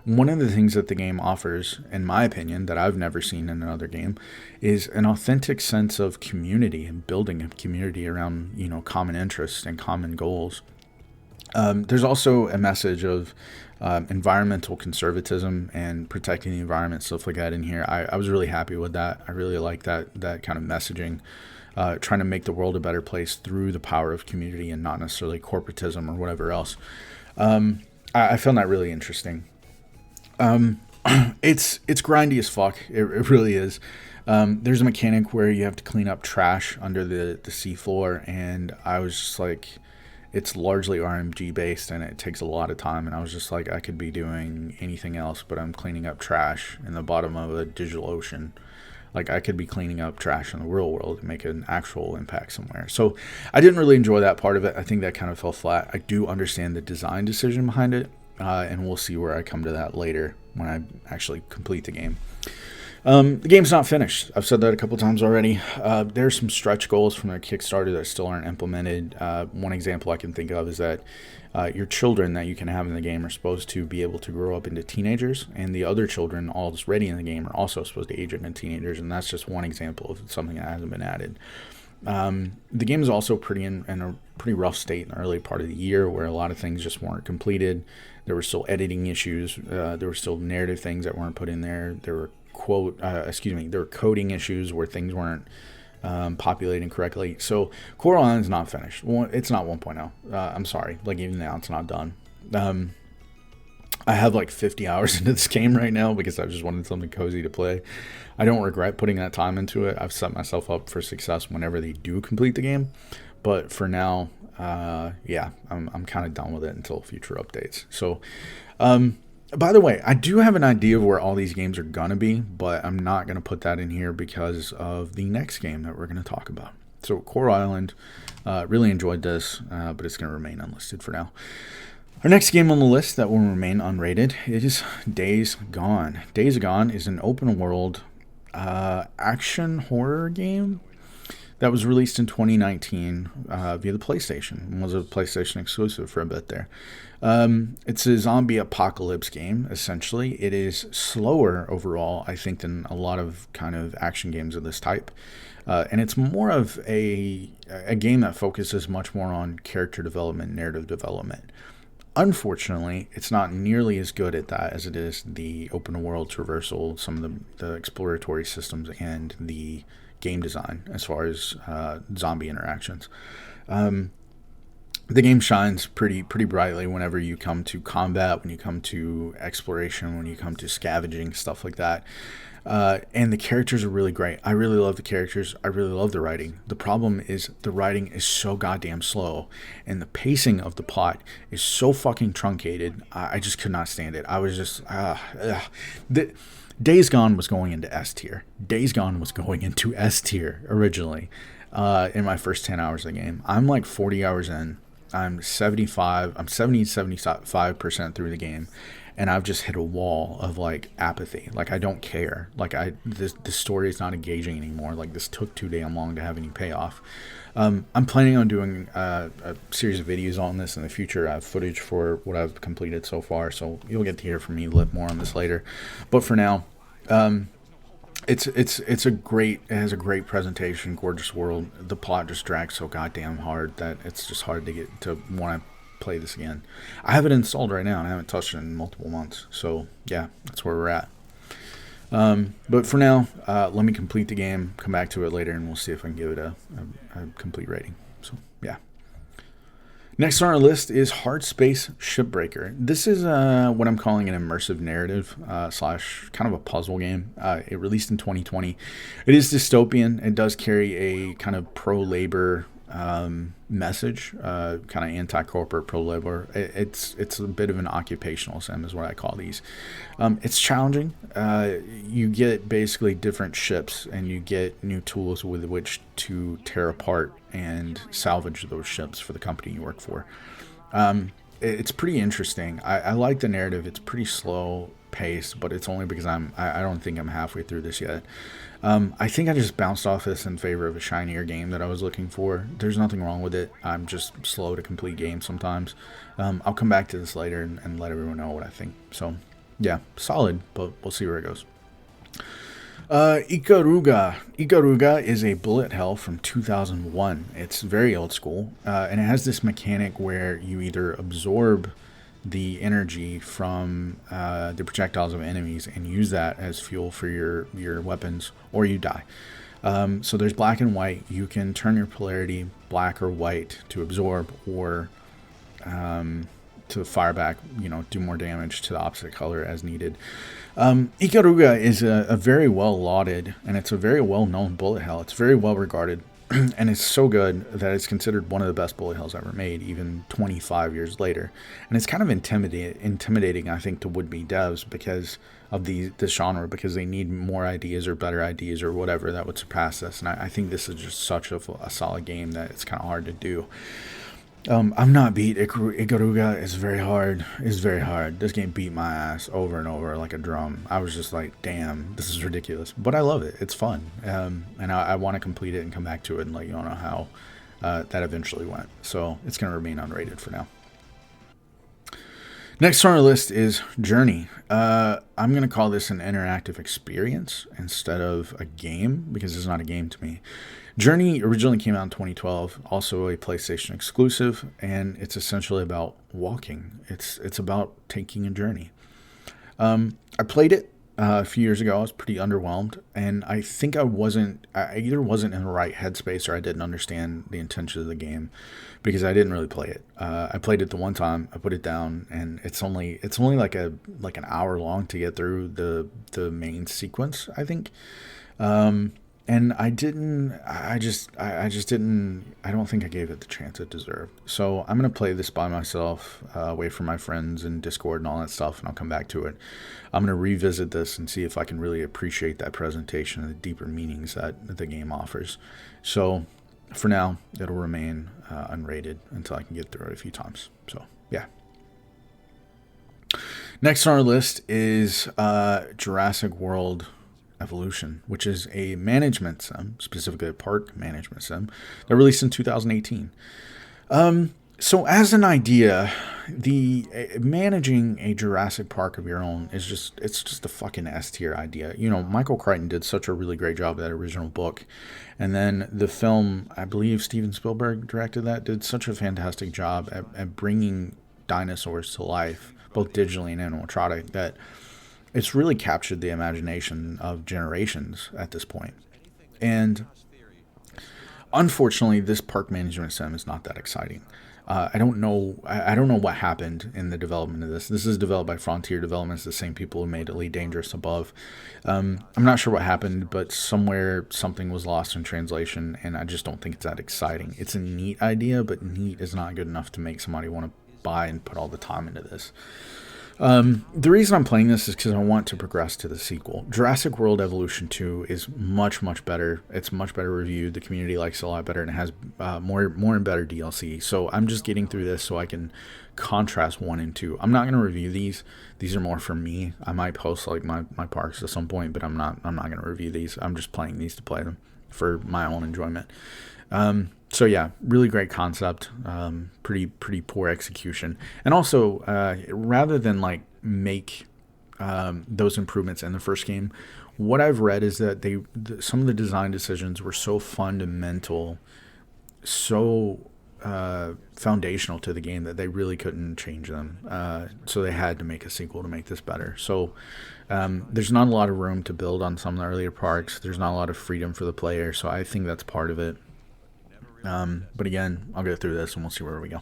Speaker 1: One of the things that the game offers, in my opinion, that I've never seen in another game, is an authentic sense of community and building a community around, common interests and common goals. There's also a message of environmental conservatism and protecting the environment, stuff like that in here. I was really happy with that. I really like that kind of messaging, trying to make the world a better place through the power of community and not necessarily corporatism or whatever else. I found that really interesting. It's grindy as fuck. It really is. There's a mechanic where you have to clean up trash under the seafloor, and I was just like, it's largely RMG based and it takes a lot of time, and I was just like, I could be doing anything else, but I'm cleaning up trash in the bottom of a digital ocean. Like, I could be cleaning up trash in the real world and make an actual impact somewhere. So I didn't really enjoy that part of it. I think that kind of fell flat. I do understand the design decision behind it, and we'll see where I come to that later when I actually complete the game. The game's not finished. I've said that a couple times already. There's some stretch goals from their Kickstarter that still aren't implemented. One example I can think of is that your children that you can have in the game are supposed to be able to grow up into teenagers, and the other children already in the game are also supposed to age into teenagers, and that's just one example of something that hasn't been added. The game is also pretty in a pretty rough state in the early part of the year, where a lot of things just weren't completed. There were still editing issues. There were still narrative things that weren't put in there. There were there were coding issues where things weren't populating correctly. So Coral Island's not finished. It's not 1.0. I'm sorry. Like, even now, it's not done. I have like 50 hours into this game right now because I just wanted something cozy to play. I don't regret putting that time into it. I've set myself up for success whenever they do complete the game. But for now, I'm kind of done with it until future updates. So, by the way, I do have an idea of where all these games are going to be, but I'm not going to put that in here because of the next game that we're going to talk about. So Coral Island, really enjoyed this, but it's going to remain unlisted for now. Our next game on the list that will remain unrated is Days Gone. Days Gone is an open world action horror game that was released in 2019 via the PlayStation and was a PlayStation exclusive for a bit there. It's a zombie apocalypse game, essentially. It is slower overall, I think, than a lot of kind of action games of this type. And it's more of a game that focuses much more on character development, narrative development. Unfortunately, it's not nearly as good at that as it is the open world traversal, some of the exploratory systems, and the game design as far as zombie interactions. the game shines pretty brightly whenever you come to combat, when you come to exploration, when you come to scavenging, stuff like that. And the characters are really great. I really love the characters. I really love the writing. The problem is the writing is so goddamn slow, and the pacing of the plot is so fucking truncated. I just could not stand it. I was just the Days Gone was going into S tier. Days Gone was going into S tier originally. In my first 10 hours of the game, I'm like 40 hours in. I'm 75% through the game, and I've just hit a wall of like apathy. Like, I don't care. Like, the story is not engaging anymore. Like, this took too damn long to have any payoff. I'm planning on doing a series of videos on this in the future. I have footage for what I've completed so far, so you'll get to hear from me a little more on this later. But for now, it has a great presentation, gorgeous world. The plot just drags so goddamn hard that it's just hard to get to want to play this again. I have it installed right now and I haven't touched it in multiple months. So yeah, that's where we're at. But for now, let me complete the game, come back to it later, and we'll see if I can give it a complete rating. So yeah. Next on our list is Hard Space Shipbreaker. This is what I'm calling an immersive narrative slash kind of a puzzle game. It released in 2020. It is dystopian. It does carry a kind of pro-labor message, kind of anti-corporate, pro-labor. It's a bit of an occupational sim is what I call these. It's challenging. You get basically different ships, and you get new tools with which to tear apart and salvage those ships for the company you work for. It's pretty interesting. I like the narrative. It's pretty slow paced, but it's only because I don't think I'm halfway through this yet. I think I just bounced off this in favor of a shinier game that I was looking for. There's nothing wrong with it. I'm just slow to complete games sometimes. I'll come back to this later and let everyone know what I think. So yeah, solid, but we'll see where it goes. Ikaruga. Ikaruga is a bullet hell from 2001. It's very old school, and it has this mechanic where you either absorb the energy from the projectiles of enemies and use that as fuel for your weapons, or you die. So there's black and white. You can turn your polarity black or white to absorb, or to fire back, do more damage to the opposite color as needed. Ikaruga is a very well lauded, and it's a very well known bullet hell. It's very well regarded, and it's so good that it's considered one of the best bullet hells ever made, even 25 years later. And it's kind of intimidating, I think, to would-be devs because of this genre, because they need more ideas or better ideas or whatever that would surpass this. And I think this is just such a solid game that it's kind of hard to do. I'm not beat. Ikaruga is very hard. It's very hard. This game beat my ass over and over like a drum. I was just like, damn, this is ridiculous. But I love it. It's fun. And I want to complete it and come back to it and let you know how that eventually went. So it's going to remain unrated for now. Next on our list is Journey. I'm going to call this an interactive experience instead of a game, because it's not a game to me. Journey originally came out in 2012, also a PlayStation exclusive, and it's essentially about walking. It's about taking a journey. I played it a few years ago. I was pretty underwhelmed, and I think I either wasn't in the right headspace or I didn't understand the intention of the game, because I didn't really play it. I played it the one time, I put it down, and it's only like an hour long to get through the main sequence, I think. And I don't think I gave it the chance it deserved. So I'm going to play this by myself, away from my friends and Discord and all that stuff, and I'll come back to it. I'm going to revisit this and see if I can really appreciate that presentation and the deeper meanings that the game offers. So for now, it'll remain unrated until I can get through it a few times. So yeah. Next on our list is Jurassic World Evolution, which is a management sim, specifically a park management sim, that released in 2018. So as an idea, the managing a Jurassic Park of your own it's just a fucking S tier idea. Michael Crichton did such a really great job with that original book, and then the film, I believe Steven Spielberg directed that, did such a fantastic job at bringing dinosaurs to life, both digitally and animatronic, that it's really captured the imagination of generations at this point. And unfortunately, this park management sim is not that exciting. I don't know. I don't know what happened in the development of this. This is developed by Frontier Developments, the same people who made Elite Dangerous Above. I'm not sure what happened, but somewhere something was lost in translation, and I just don't think it's that exciting. It's a neat idea, but neat is not good enough to make somebody want to buy and put all the time into this. The reason I'm playing this is because I want to progress to the sequel. Jurassic World Evolution 2 is much, much better. It's much better reviewed. The community likes it a lot better, and it has more and better DLC. So I'm just getting through this so I can contrast 1 and 2. I'm not going to review these. These are more for me. I might post like my parks at some point, but I'm not going to review these. I'm just playing these to play them for my own enjoyment. So yeah, really great concept, pretty poor execution. And also, rather than like make those improvements in the first game, what I've read is that some of the design decisions were so fundamental, so foundational to the game that they really couldn't change them. So they had to make a sequel to make this better. So there's not a lot of room to build on some of the earlier parts. There's not a lot of freedom for the player. So I think that's part of it. But again, I'll go through this and we'll see where we go.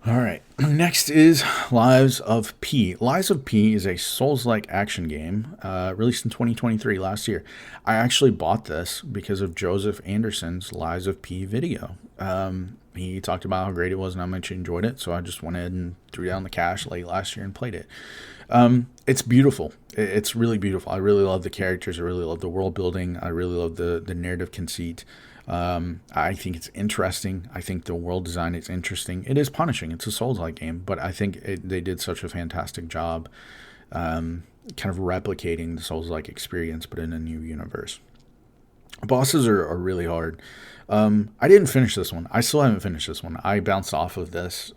Speaker 1: All right. Next is Lies of P. Lies of P is a Souls-like action game released in 2023, last year. I actually bought this because of Joseph Anderson's Lies of P video. He talked about how great it was and how much he enjoyed it, so I just went ahead and threw down the cash late last year and played it. It's beautiful. It's really beautiful. I really love the characters. I really love the world building. I really love the narrative conceit. I think it's interesting. I think the world design is interesting. It is punishing. It's a Souls-like game, but I think they did such a fantastic job kind of replicating the Souls-like experience, but in a new universe. Bosses are really hard. I didn't finish this one. I still haven't finished this one. I bounced off of this.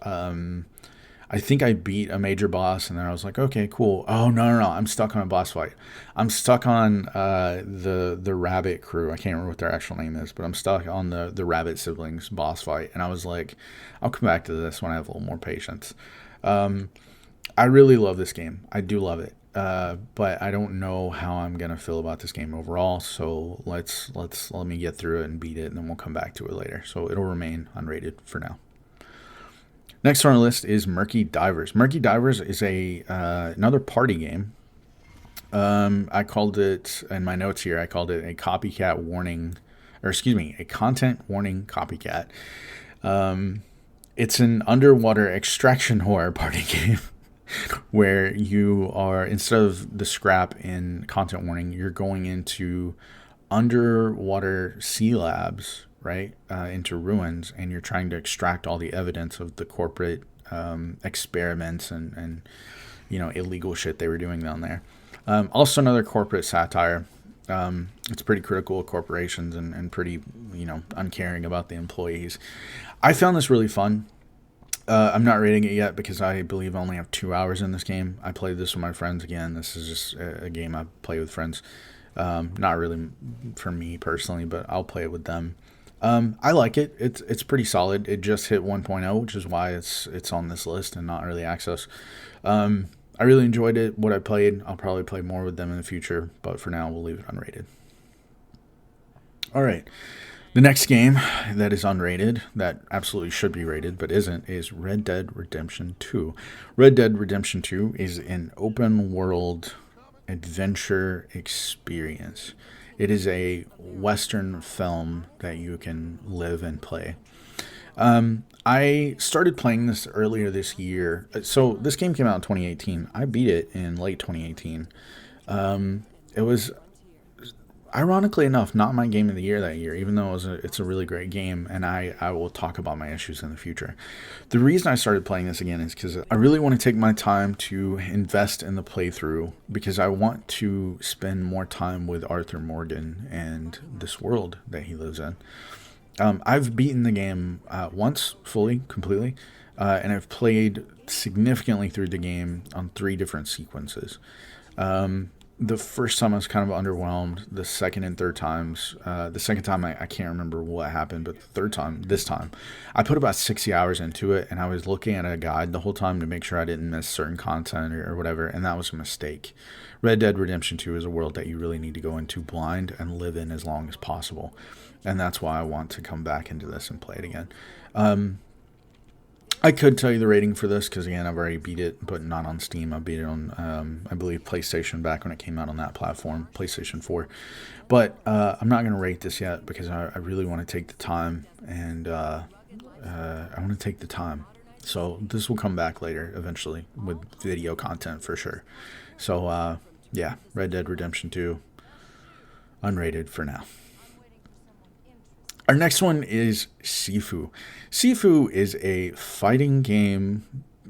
Speaker 1: I think I beat a major boss, and then I was like, okay, cool. Oh, no. I'm stuck on a boss fight. I'm stuck on the Rabbit crew. I can't remember what their actual name is, but I'm stuck on the Rabbit siblings boss fight. And I was like, I'll come back to this when I have a little more patience. I really love this game. I do love it. But I don't know how I'm going to feel about this game overall. So let me get through it and beat it, and then we'll come back to it later. So it'll remain unrated for now. Next on our list is Murky Divers. Murky Divers is another party game. I called it, in my notes here, I called it a copycat warning, a content warning copycat. It's an underwater extraction horror party game where you are, instead of the scrap in content warning, you're going into underwater sea labs, right, into ruins, and you're trying to extract all the evidence of the corporate experiments and illegal shit they were doing down there. Also another corporate satire. It's pretty critical of corporations and pretty uncaring about the employees. I found this really fun. I'm not rating it yet because I believe I only have 2 hours in this game. I played this with my friends again. This is just a game I play with friends. Not really for me personally, but I'll play it with them. I like it. It's pretty solid. It just hit 1.0, which is why it's on this list and not early access. I really enjoyed it. What I played, I'll probably play more with them in the future, but for now we'll leave it unrated. All right. The next game that is unrated, that absolutely should be rated but isn't, is Red Dead Redemption 2. Red Dead Redemption 2 is an open world adventure experience. It is a Western film that you can live and play. I started playing this earlier this year. So this game came out in 2018. I beat it in late 2018. It was, ironically enough, not my game of the year that year, even though it's a really great game, and I will talk about my issues in the future. The reason I started playing this again is because I really want to take my time to invest in the playthrough, because I want to spend more time with Arthur Morgan and this world that he lives in. I've beaten the game once, fully, completely, and I've played significantly through the game on 3 different sequences. the first time I was kind of underwhelmed. The second and third times, the second time I can't remember what happened, but the third time, this time, I put about 60 hours into it, and I was looking at a guide the whole time to make sure I didn't miss certain content or whatever, and that was a mistake. Red Dead Redemption 2 is a world that you really need to go into blind and live in as long as possible, and that's why I want to come back into this and play it again. I could tell you the rating for this because, again, I've already beat it, but not on Steam. I beat it on, I believe, PlayStation back when it came out on that platform, PlayStation 4. But I'm not going to rate this yet because I really want to take the time, and I want to take the time. So this will come back later eventually with video content for sure. So, yeah, Red Dead Redemption 2, unrated for now. Our next one is Sifu. Sifu is a fighting game,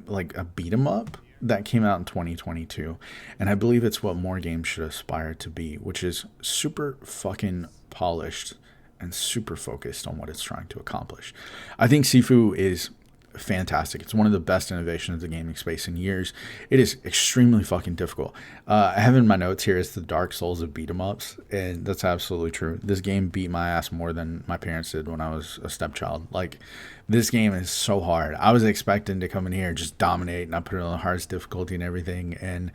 Speaker 1: like a beat 'em up, that came out in 2022. And I believe it's what more games should aspire to be, which is super fucking polished and super focused on what it's trying to accomplish. I think Sifu is fantastic. It's one of the best innovations of the gaming space in years. It is extremely fucking difficult. I have in my notes here is the Dark Souls of beat 'em ups, and that's absolutely true. This game beat my ass more than my parents did when I was a stepchild. Like, this game is so hard. I was expecting to come in here and just dominate, and I put it on the hardest difficulty and everything, and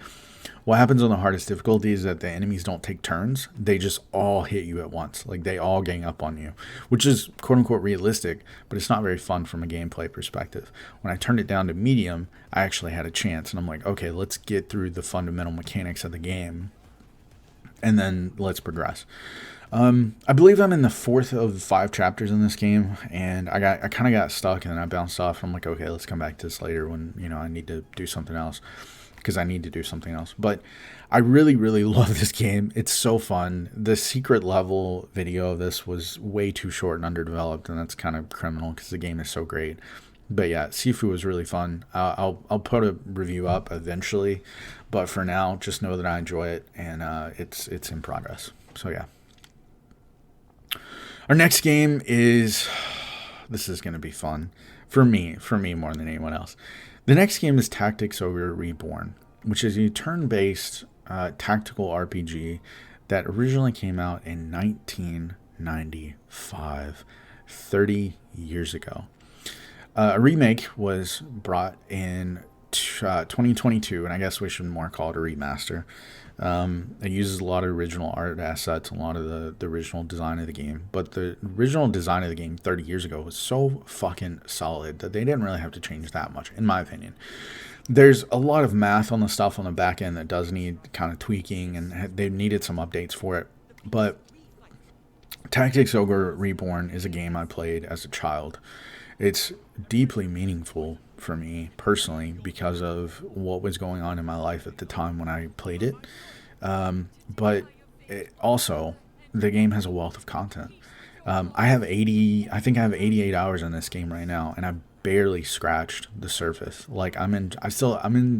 Speaker 1: what happens on the hardest difficulty is that the enemies don't take turns. They just all hit you at once. Like, they all gang up on you, which is quote-unquote realistic, but it's not very fun from a gameplay perspective. When I turned it down to medium, I actually had a chance, and I'm like, okay, let's get through the fundamental mechanics of the game, and then let's progress. I believe I'm in the 4th of 5 chapters in this game, and I kind of got stuck, and then I bounced off. I'm like, okay, let's come back to this later when, I need to do something else. Because I need to do something else. But I really, really love this game. It's so fun. The secret level video of this was way too short and underdeveloped, and that's kind of criminal because the game is so great. But yeah, Sifu was really fun. I'll put a review up eventually, but for now, just know that I enjoy it, and it's in progress. So yeah. Our next game is, this is going to be fun for me more than anyone else. The next game is Tactics Ogre Reborn, which is a turn-based tactical RPG that originally came out in 1995, 30 years ago. A remake was brought in 2022, and I guess we should more call it a remaster. It uses a lot of original art assets, a lot of the original design of the game. But the original design of the game 30 years ago was so fucking solid that they didn't really have to change that much, in my opinion. There's a lot of math on the stuff on the back end that does need kind of tweaking, and they needed some updates for it. But Tactics Ogre Reborn is a game I played as a child. It's deeply meaningful for me personally because of what was going on in my life at the time when I played it. But also, the game has a wealth of content. I think I have 88 hours in this game right now, and I barely scratched the surface. Like, I'm in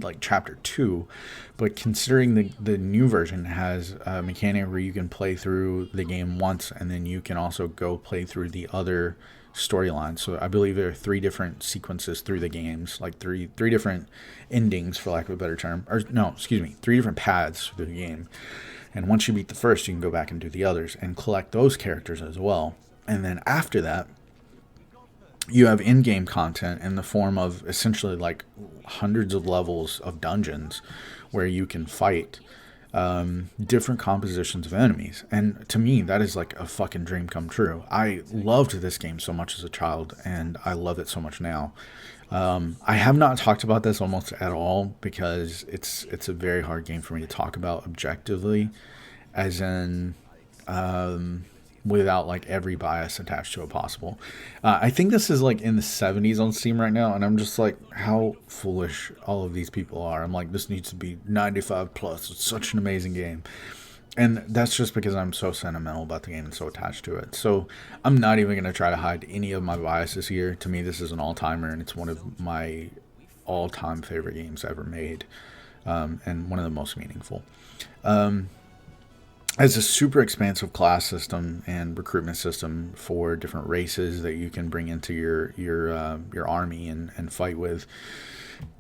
Speaker 1: like chapter 2, but considering the new version has a mechanic where you can play through the game once, and then you can also go play through the other storyline. So I believe there are 3 different sequences through the games, like three different endings, for lack of a better term, or no, excuse me, 3 different paths through the game. And once you beat the first, you can go back and do the others and collect those characters as well. And then after that, you have in-game content in the form of essentially like hundreds of levels of dungeons where you can fight different compositions of enemies. And to me, that is like a fucking dream come true. I loved this game so much as a child, and I love it so much now. I have not talked about this almost at all because it's a very hard game for me to talk about objectively, as in without like every bias attached to it possible. I think this is like in the 70s on Steam right now, and I'm just like, how foolish all of these people are. I'm like, this needs to be 95 plus. It's such an amazing game. And that's just because I'm so sentimental about the game and so attached to it. So I'm not even going to try to hide any of my biases here. To me, this is an all-timer, and it's one of my all-time favorite games ever made, and one of the most meaningful. Has a super expansive class system and recruitment system for different races that you can bring into your army and fight with.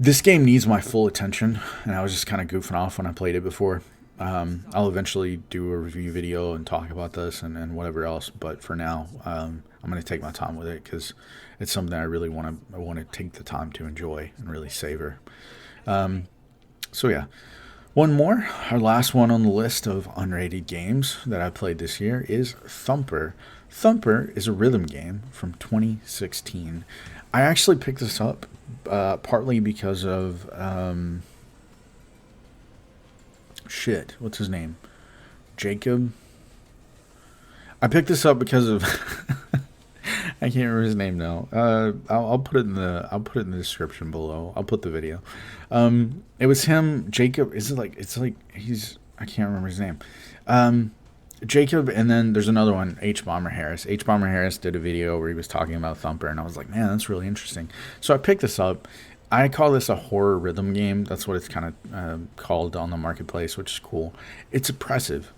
Speaker 1: This game needs my full attention, and I was just kind of goofing off when I played it before. I'll eventually do a review video and talk about this and whatever else. But for now, I'm going to take my time with it because it's something I really want to take the time to enjoy and really savor. So yeah, one more. Our last one on the list of unrated games that I played this year is Thumper. Thumper is a rhythm game from 2016. I actually picked this up partly because of what's his name? Jacob. I picked this up because of I can't remember his name now. I'll put it in the description below. I'll put the video. It was him, Jacob. I can't remember his name. Jacob, and then there's another one, H. Bomber Harris. H. Bomber Harris did a video where he was talking about Thumper, and I was like, man, that's really interesting. So I picked this up. I call this a horror rhythm game. That's what it's kind of called on the marketplace, which is cool. It's oppressive.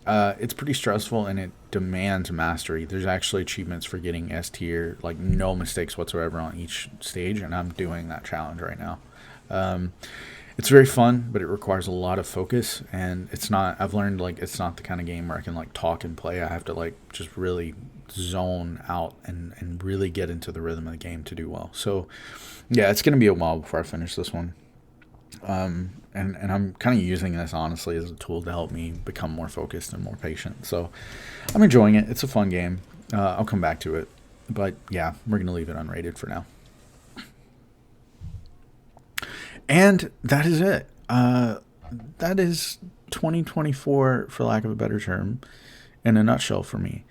Speaker 1: It's pretty stressful, and it demands mastery. There's actually achievements for getting S tier, like no mistakes whatsoever on each stage, and I'm doing that challenge right now. It's very fun, but it requires a lot of focus, and I've learned, like, it's not the kind of game where I can, like, talk and play. I have to, like, just really zone out and really get into the rhythm of the game to do well. So, yeah, it's going to be a while before I finish this one. And I'm kind of using this, honestly, as a tool to help me become more focused and more patient. So, I'm enjoying it. It's a fun game. I'll come back to it. But, yeah, we're going to leave it unrated for now. And that is it. That is 2024, for lack of a better term, in a nutshell for me.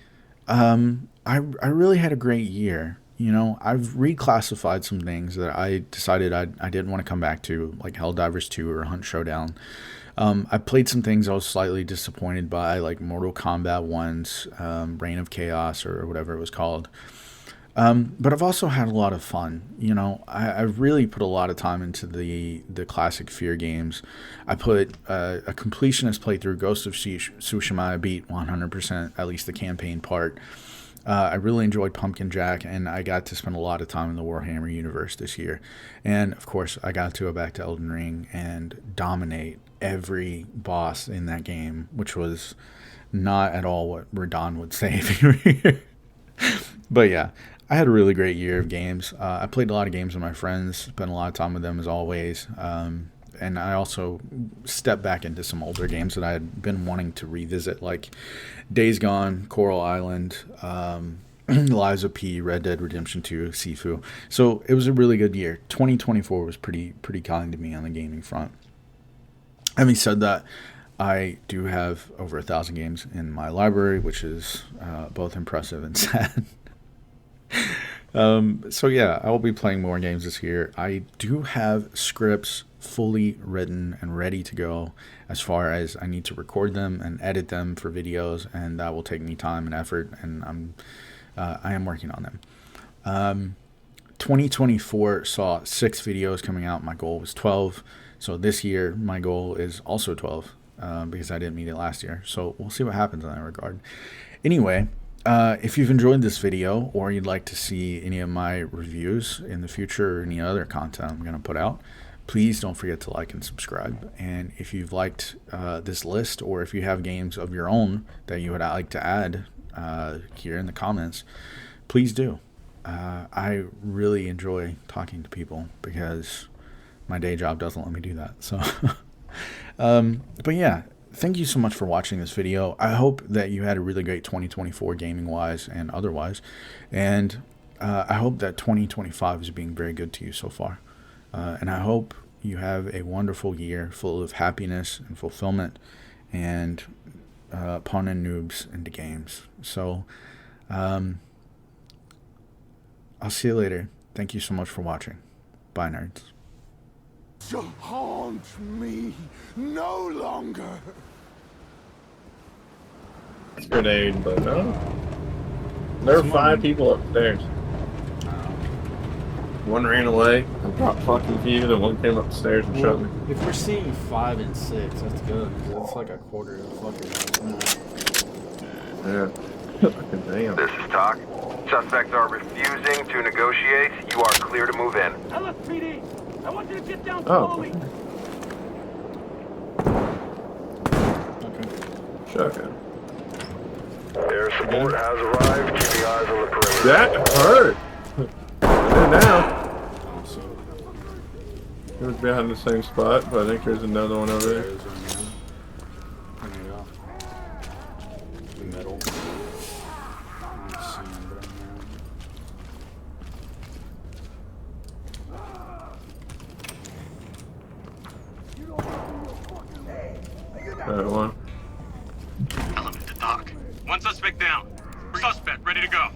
Speaker 1: I really had a great year. You know, I've reclassified some things that I decided I didn't want to come back to, like Helldivers 2 or Hunt Showdown. I played some things I was slightly disappointed by, like Mortal Kombat 1's Reign of Chaos or whatever it was called. But I've also had a lot of fun. You know, I've really put a lot of time into the classic Fear games. I put a completionist playthrough, Ghost of Tsushima. I beat 100%, at least the campaign part. I really enjoyed Pumpkin Jack, and I got to spend a lot of time in the Warhammer universe this year. And, of course, I got to go back to Elden Ring and dominate every boss in that game, which was not at all what Radon would say. But, yeah. I had a really great year of games. I played a lot of games with my friends, spent a lot of time with them as always. And I also stepped back into some older games that I had been wanting to revisit, like Days Gone, Coral Island, Lies of P, Red Dead Redemption 2, Sifu. So it was a really good year. 2024 was pretty kind to me on the gaming front. Having said that, I do have over 1,000 games in my library, which is both impressive and sad. So yeah, I will be playing more games this year. I do have scripts fully written and ready to go as far as I need to record them and edit them for videos, and that will take me time and effort, and I am working on them. 2024 saw 6 videos coming out. My goal was 12. So this year, my goal is also 12 because I didn't meet it last year. So we'll see what happens in that regard. Anyway, if you've enjoyed this video or you'd like to see any of my reviews in the future or any other content I'm going to put out, please don't forget to like and subscribe. And if you've liked this list, or if you have games of your own that you would like to add here in the comments, please do. I really enjoy talking to people because my day job doesn't let me do that. So, but yeah. Thank you so much for watching this video. I hope that you had a really great 2024 gaming-wise and otherwise. And I hope that 2025 is being very good to you so far. And I hope you have a wonderful year full of happiness and fulfillment and punning noobs into games. So I'll see you later. Thank you so much for watching. Bye, nerds.
Speaker 2: To haunt me no longer.
Speaker 3: Grenade, but no. There were 5 people upstairs. One ran away and dropped fucking feud, and one came upstairs and shot me.
Speaker 4: If we're seeing 5 and 6, that's good, because that's like a quarter of the fucking.
Speaker 3: Yeah. Fucking damn.
Speaker 5: This is Talk. Suspects are refusing to negotiate. You are clear to move in.
Speaker 6: LSPD! I want you to get down
Speaker 3: Oh.
Speaker 6: slowly!
Speaker 3: Shotgun.
Speaker 5: Air support has arrived. Keeping eyes on the perimeter.
Speaker 3: That hurt. And now.
Speaker 4: Oh, so
Speaker 3: It was behind the same spot, but I think there's another one over
Speaker 4: there
Speaker 3: there.
Speaker 4: is right now. There you go. The middle. I'm not seeing it right
Speaker 3: That one.
Speaker 6: Element to dock. One suspect down. Suspect ready to go.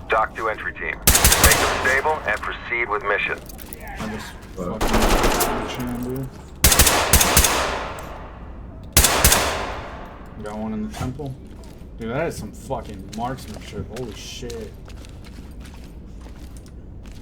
Speaker 5: Dock to entry team. Make them stable and proceed with mission.
Speaker 4: now. I just
Speaker 3: Wow.
Speaker 4: fucking dude. Got one in the temple. Dude, that is some fucking marksmanship. Holy shit.